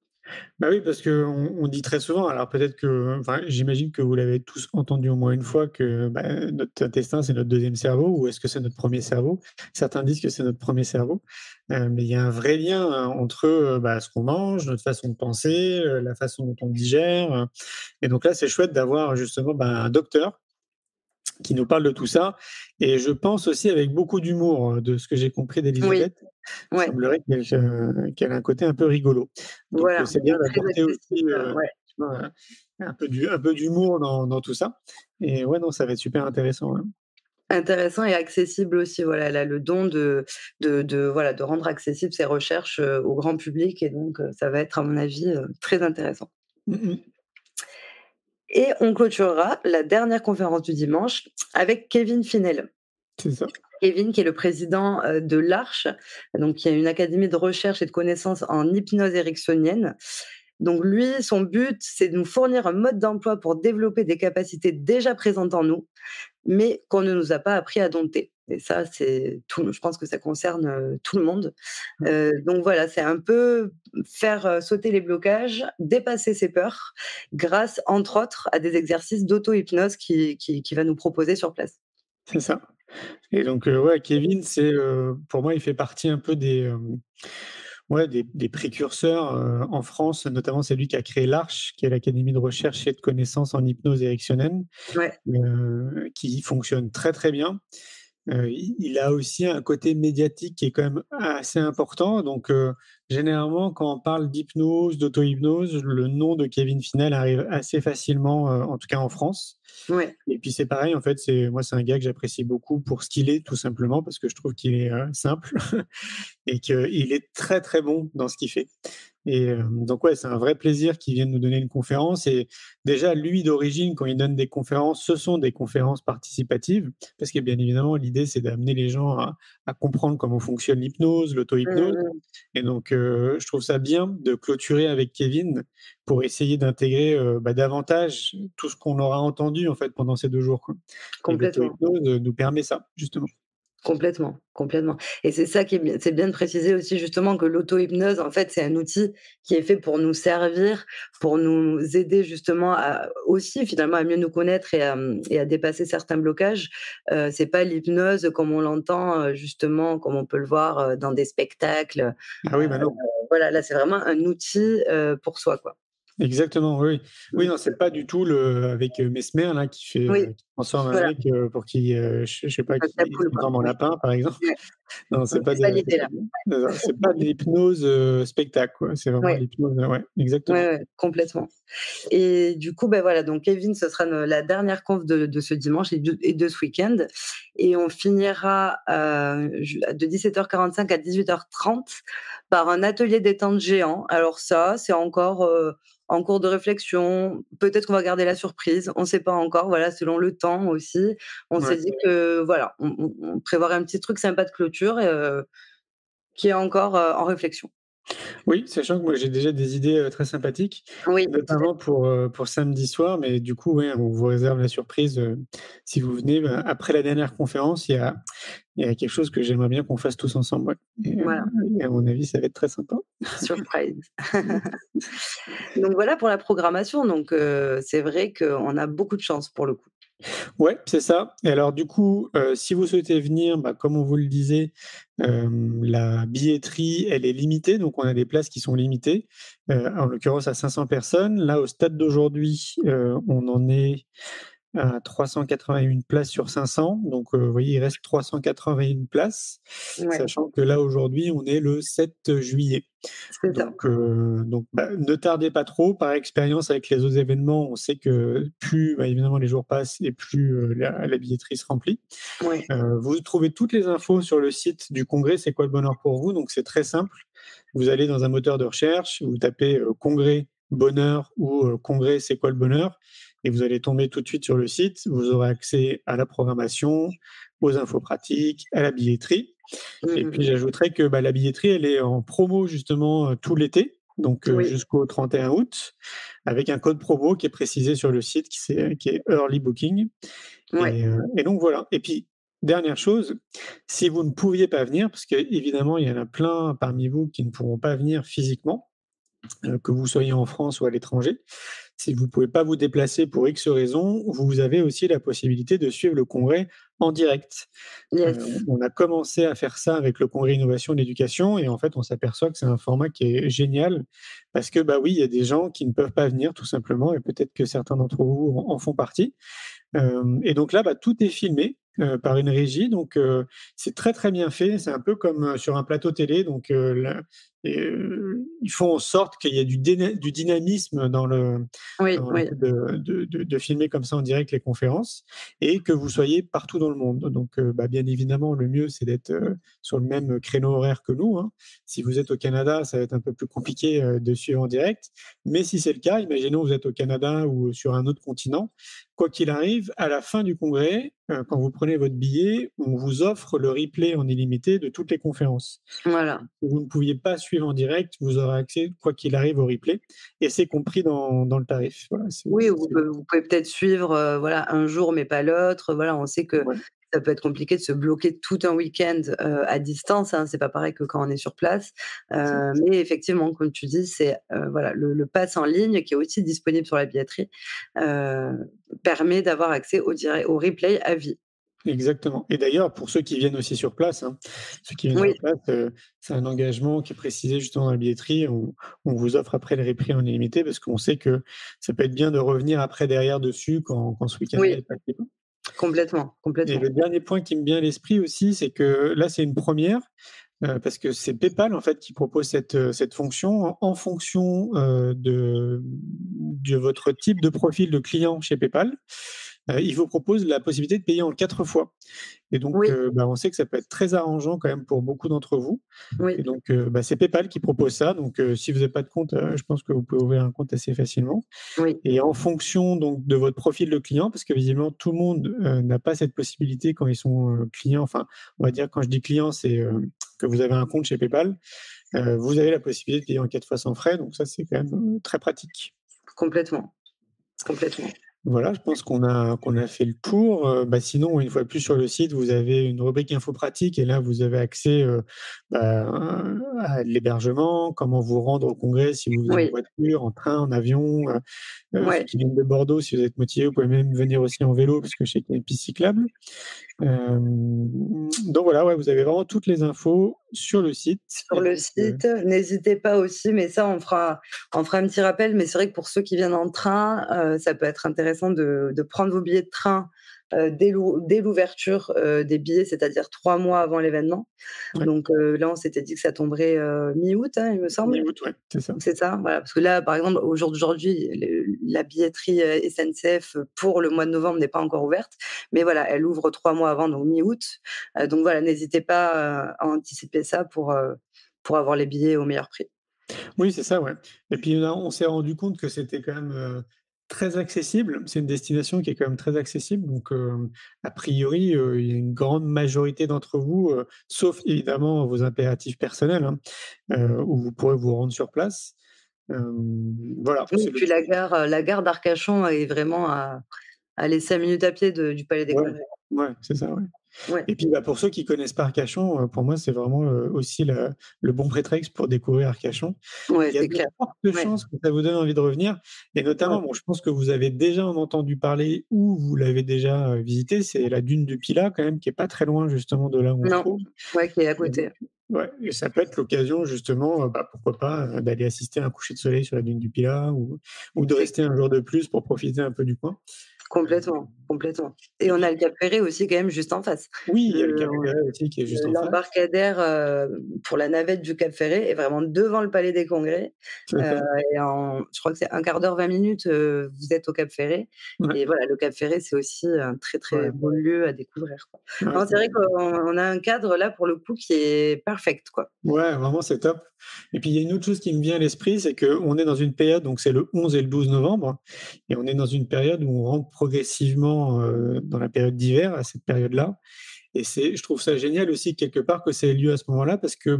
Bah oui, parce qu'on dit très souvent, alors peut-être que, enfin, j'imagine que vous l'avez tous entendu au moins une fois que bah, notre intestin, c'est notre deuxième cerveau, ou est-ce que c'est notre premier cerveau? Certains disent que c'est notre premier cerveau, mais il y a un vrai lien entre bah, ce qu'on mange, notre façon de penser, la façon dont on digère. Et donc là, c'est chouette d'avoir justement bah, un docteur qui nous parle de tout ça. Et je pense aussi avec beaucoup d'humour, de ce que j'ai compris Oui, d'Elisabeth. Il ouais, semblerait qu'elle a un côté un peu rigolo. Donc, voilà, c'est bien très d'apporter aussi, accessible, ouais. tu vois, un peu d'humour dans tout ça. Et ouais, non, ça va être super intéressant, ouais. Intéressant et accessible aussi, voilà, elle a le don voilà, de rendre accessibles ses recherches, au grand public, et donc ça va être à mon avis, très intéressant. Mmh mh. Et on clôturera la dernière conférence du dimanche avec Kevin Finel. C'est ça. Kevin, qui est le président, de l'Arche, donc qui est une académie de recherche et de connaissances en hypnose ericksonienne. Donc lui, son but, c'est de nous fournir un mode d'emploi pour développer des capacités déjà présentes en nous, mais qu'on ne nous a pas appris à dompter. Et ça, je pense que ça concerne, tout le monde. Ouais. Donc voilà, c'est un peu faire, sauter les blocages, dépasser ses peurs, grâce, entre autres, à des exercices d'auto-hypnose qui va nous proposer sur place. C'est ça. Et donc, ouais, Kevin, c'est, pour moi, il fait partie un peu ouais, des précurseurs, en France. Notamment, c'est lui qui a créé l'Arche, qui est l'Académie de recherche et de connaissances en hypnose ericksonienne, Ouais. qui fonctionne très, très bien. Il a aussi un côté médiatique qui est quand même assez important. Donc, généralement, quand on parle d'hypnose, d'auto-hypnose, le nom de Kevin Finel arrive assez facilement, en tout cas en France. Ouais. Et puis c'est pareil, en fait, c'est un gars que j'apprécie beaucoup pour ce qu'il est, tout simplement, parce que je trouve qu'il est simple et qu'il est très très bon dans ce qu'il fait. Et donc ouais, c'est un vrai plaisir qu'il vienne nous donner une conférence. Et déjà, lui d'origine, quand il donne des conférences, ce sont des conférences participatives, parce que bien évidemment, l'idée c'est d'amener les gens à comprendre comment fonctionne l'hypnose, Mmh l'auto-hypnose. mh. Et donc, je trouve ça bien de clôturer avec Kevin pour essayer d'intégrer, bah, davantage tout ce qu'on aura entendu, en fait, pendant ces 2 jours, quoi. Et Complètement. l'auto-hypnose, nous permet ça, justement. Complètement, complètement, et c'est ça qui est bien, c'est bien de préciser aussi justement que l'auto-hypnose, en fait, c'est un outil qui est fait pour nous servir, pour nous aider justement à aussi finalement à mieux nous connaître et à dépasser certains blocages. C'est pas l'hypnose comme on l'entend, justement, comme on peut le voir, dans des spectacles. Ah oui, bah, non. Voilà, là, c'est vraiment un outil, pour soi, quoi. Exactement, oui, oui. Oui, Mmh. non, c'est pas du tout le avec, Mesmer là Oui, qui transforme un voilà, mec, pour qu'il, je sais pas, un qu'il se tapoule, quoi. transforme en Oui, lapin, par exemple. ouais, Non, donc c'est ça l'idée là. c'est pas de l'hypnose, spectacle, quoi. C'est vraiment de Ouais, l'hypnose, ouais, ouais, exactement. ouais, complètement. Et du coup, ben voilà, donc Kevin, ce sera la dernière conf de ce dimanche et de ce week-end. Et on finira de 17h45 à 18h30 par un atelier détente géant. Alors ça, c'est encore en cours de réflexion. Peut-être qu'on va garder la surprise. On ne sait pas encore. Voilà, selon le temps aussi. On s'est Ouais. dit que voilà, on prévoirait un petit truc sympa de clôture qui est encore en réflexion. Oui, sachant que moi j'ai déjà des idées, très sympathiques, Oui, tout à notamment pour samedi soir, mais du coup, ouais, on vous réserve la surprise, si vous venez. Bah, après la dernière conférence, il y a quelque chose que j'aimerais bien qu'on fasse tous ensemble, ouais. voilà, Et à mon avis, ça va être très sympa. surprise. Donc voilà pour la programmation. Donc c'est vrai qu'on a beaucoup de chance pour le coup. Ouais, c'est ça. Et alors du coup, si vous souhaitez venir, bah, comme on vous le disait, la billetterie, elle est limitée, donc on a des places qui sont limitées, en l'occurrence à 500 personnes. Là, au stade d'aujourd'hui, on en est à 381 places sur 500. Donc, vous voyez, il reste 381 places, Ouais, sachant que là, aujourd'hui, on est le 7 juillet. c'est ça. Donc bah, ne tardez pas trop. Par expérience avec les autres événements, on sait que plus, bah, évidemment, les jours passent et plus, la billetterie se remplit. Ouais. Vous trouvez toutes les infos sur le site du congrès C'est quoi le bonheur pour vous? Donc c'est très simple. Vous allez dans un moteur de recherche, vous tapez, congrès bonheur ou, congrès C'est quoi le bonheur? Et vous allez tomber tout de suite sur le site. Vous aurez accès à la programmation, aux infos pratiques, à la billetterie. Mmh Et mh puis mh. j'ajouterais que, bah, la billetterie, elle est en promo justement, tout l'été. donc jusqu'au 31 août, avec un code promo qui est précisé sur le site, qui est Early Booking. Et donc voilà. Et puis, dernière chose, si vous ne pouviez pas venir, parce qu'évidemment, il y en a plein parmi vous qui ne pourront pas venir physiquement, que vous soyez en France ou à l'étranger, si vous ne pouvez pas vous déplacer pour X raisons, vous avez aussi la possibilité de suivre le congrès en direct. On a commencé à faire ça avec le congrès Innovation et l'Éducation, et en fait, on s'aperçoit que c'est un format qui est génial, parce que, bah oui, il y a des gens qui ne peuvent pas venir, tout simplement, et peut-être que certains d'entre vous en font partie. Et donc là, tout est filmé par une régie, donc c'est très très bien fait. C'est un peu comme sur un plateau télé, donc ils font en sorte qu'il y ait du dynamisme dans le fait de filmer comme ça en direct les conférences, et que vous soyez partout dans le monde. Donc bien évidemment, le mieux c'est d'être sur le même créneau horaire que nous, hein. Si vous êtes au Canada, ça va être un peu plus compliqué de suivre en direct, mais si c'est le cas, imaginons vous êtes au Canada ou sur un autre continent, quoi qu'il arrive, à la fin du congrès, quand vous prenez votre billet, on vous offre le replay en illimité de toutes les conférences. Voilà. Si vous ne pouviez pas suivre en direct, vous aurez accès, quoi qu'il arrive, au replay, et c'est compris dans le tarif. Voilà, vous pouvez peut-être suivre un jour, mais pas l'autre. Voilà, on sait que ça peut être compliqué de se bloquer tout un week-end à distance, hein, c'est pas pareil que quand on est sur place. Mais effectivement, comme tu dis, c'est le pass en ligne qui est aussi disponible sur la billetterie permet d'avoir accès au replay à vie. Exactement. Et d'ailleurs, pour ceux qui viennent aussi sur place, c'est un engagement qui est précisé justement dans la billetterie. On vous offre après le replay en illimité, parce qu'on sait que ça peut être bien de revenir après derrière dessus quand ce week-end est passé. Complètement. Et le dernier point qui me vient à l'esprit aussi, c'est que là, c'est une première, parce que c'est PayPal en fait qui propose cette fonction en fonction de votre type de profil de client chez PayPal. Il vous propose la possibilité de payer en 4 fois. Et donc, on sait que ça peut être très arrangeant quand même pour beaucoup d'entre vous. Et donc, c'est PayPal qui propose ça. Donc, si vous n'avez pas de compte, je pense que vous pouvez ouvrir un compte assez facilement. Et en fonction donc de votre profil de client, parce que visiblement tout le monde n'a pas cette possibilité quand ils sont clients. Enfin, on va dire, quand je dis client, c'est que vous avez un compte chez PayPal. Vous avez la possibilité de payer en 4 fois sans frais. Donc ça, c'est quand même très pratique. Complètement. Voilà, je pense qu'on a fait le tour. Sinon, une fois de plus sur le site, vous avez une rubrique info pratique, et là, vous avez accès à l'hébergement, comment vous rendre au congrès si vous venez en voiture, en train, en avion. Ceux qui viennent de Bordeaux, si vous êtes motivé, vous pouvez même venir aussi en vélo, parce que je sais qu'il y a une piste cyclable. Donc voilà, vous avez vraiment toutes les infos sur le site. N'hésitez pas aussi, mais ça on fera un petit rappel, mais c'est vrai que pour ceux qui viennent en train, ça peut être intéressant de prendre vos billets de train dès l'ouverture des billets, c'est-à-dire 3 mois avant l'événement. Donc là, on s'était dit que ça tomberait mi-août, hein, il me semble. Mi-août, c'est ça. C'est ça, voilà. Parce que là, par exemple, au jour d'aujourd'hui, la billetterie SNCF pour le mois de novembre n'est pas encore ouverte, mais voilà, elle ouvre 3 mois avant, donc mi-août. Donc voilà, n'hésitez pas à anticiper ça pour avoir les billets au meilleur prix. Oui, c'est ça, ouais. Et puis là, on s'est rendu compte que c'était quand même très accessible. C'est une destination qui est quand même très accessible. Donc, a priori, il y a une grande majorité d'entre vous, sauf évidemment vos impératifs personnels, où vous pourrez vous rendre sur place. Voilà. Oui, et puis la gare d'Arcachon est vraiment à aller 5 minutes à pied du Palais des Congrès. Ouais, c'est ça, ouais. Et puis, pour ceux qui connaissent pas Arcachon, pour moi, c'est vraiment aussi le bon prétexte pour découvrir Arcachon. Il y a de fortes chances que ça vous donne envie de revenir. Et notamment, je pense que vous avez déjà en entendu parler ou vous l'avez déjà visité, c'est la dune du Pilat, quand même, qui est pas très loin justement de là où on se trouve. Qui est à côté. Et ça peut être l'occasion justement, pourquoi pas, d'aller assister à un coucher de soleil sur la dune du Pilat, ou de rester un jour de plus pour profiter un peu du coin. Complètement. Et on a le Cap Ferré aussi quand même juste en face. Oui, il y a le Cap Ferré aussi qui est juste en face. L'embarcadère pour la navette du Cap Ferré est vraiment devant le Palais des Congrès. Et je crois que c'est un quart d'heure, 20 minutes, vous êtes au Cap Ferré. Et voilà, le Cap Ferré, c'est aussi un très très beau lieu à découvrir. C'est vrai qu'on a un cadre là pour le coup qui est perfect, quoi. Ouais, vraiment c'est top. Et puis il y a une autre chose qui me vient à l'esprit, c'est qu'on est dans une période, donc c'est le 11 et le 12 novembre, et on est dans une période où on rentre progressivement dans la période d'hiver, à cette période-là. Et je trouve ça génial aussi, quelque part, que ça ait lieu à ce moment-là, parce que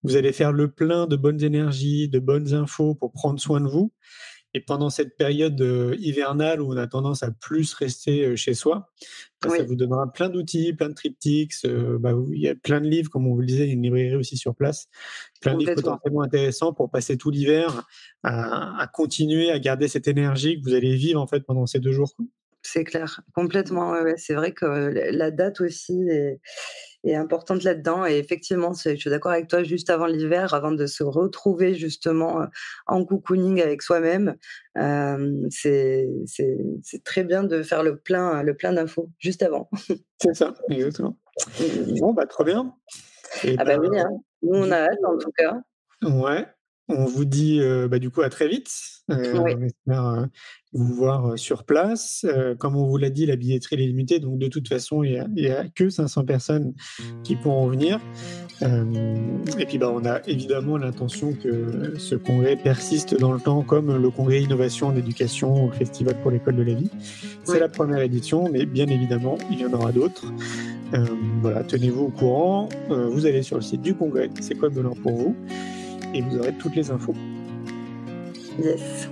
vous allez faire le plein de bonnes énergies, de bonnes infos pour prendre soin de vous. Et pendant cette période hivernale où on a tendance à plus rester chez soi, ça vous donnera plein d'outils, plein de triptyques. Il y a plein de livres, comme on vous le disait, il y a une librairie aussi sur place. Plein de livres potentiellement intéressants pour passer tout l'hiver à continuer à garder cette énergie que vous allez vivre en fait pendant ces 2 jours. C'est clair, complètement. Ouais. C'est vrai que la date aussi est importante là-dedans. Et effectivement, je suis d'accord avec toi, juste avant l'hiver, avant de se retrouver justement en cocooning avec soi-même, c'est très bien de faire le plein d'infos juste avant. C'est ça, exactement. Bon, trop bien. Oui, hein. Nous on a hâte en tout cas. Ouais. On vous dit du coup à très vite. On espère vous voir sur place. Comme on vous l'a dit, la billetterie est limitée, donc de toute façon, il y a que 500 personnes qui pourront venir. Et puis on a évidemment l'intention que ce congrès persiste dans le temps, comme le congrès Innovation en Éducation au Festival pour l'école de la vie. C'est la première édition, mais bien évidemment, il y en aura d'autres. Tenez-vous au courant. Vous allez sur le site du congrès, c'est quoi le bonheur pour vous, et vous aurez toutes les infos. Yes.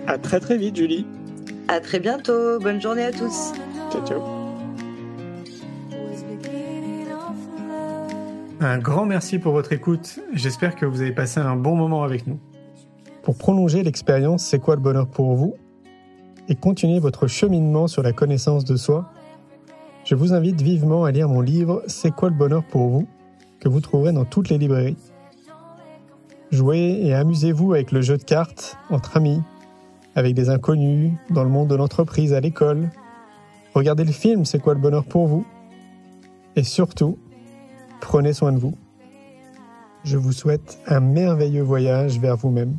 À très très vite, Julie. À très bientôt. Bonne journée à tous. Ciao, ciao. Un grand merci pour votre écoute. J'espère que vous avez passé un bon moment avec nous. Pour prolonger l'expérience C'est quoi le bonheur pour vous et continuer votre cheminement sur la connaissance de soi, je vous invite vivement à lire mon livre C'est quoi le bonheur pour vous, que vous trouverez dans toutes les librairies. Jouez et amusez-vous avec le jeu de cartes entre amis, avec des inconnus, dans le monde de l'entreprise, à l'école. Regardez le film C'est quoi le bonheur pour vous. Et surtout, prenez soin de vous. Je vous souhaite un merveilleux voyage vers vous-même.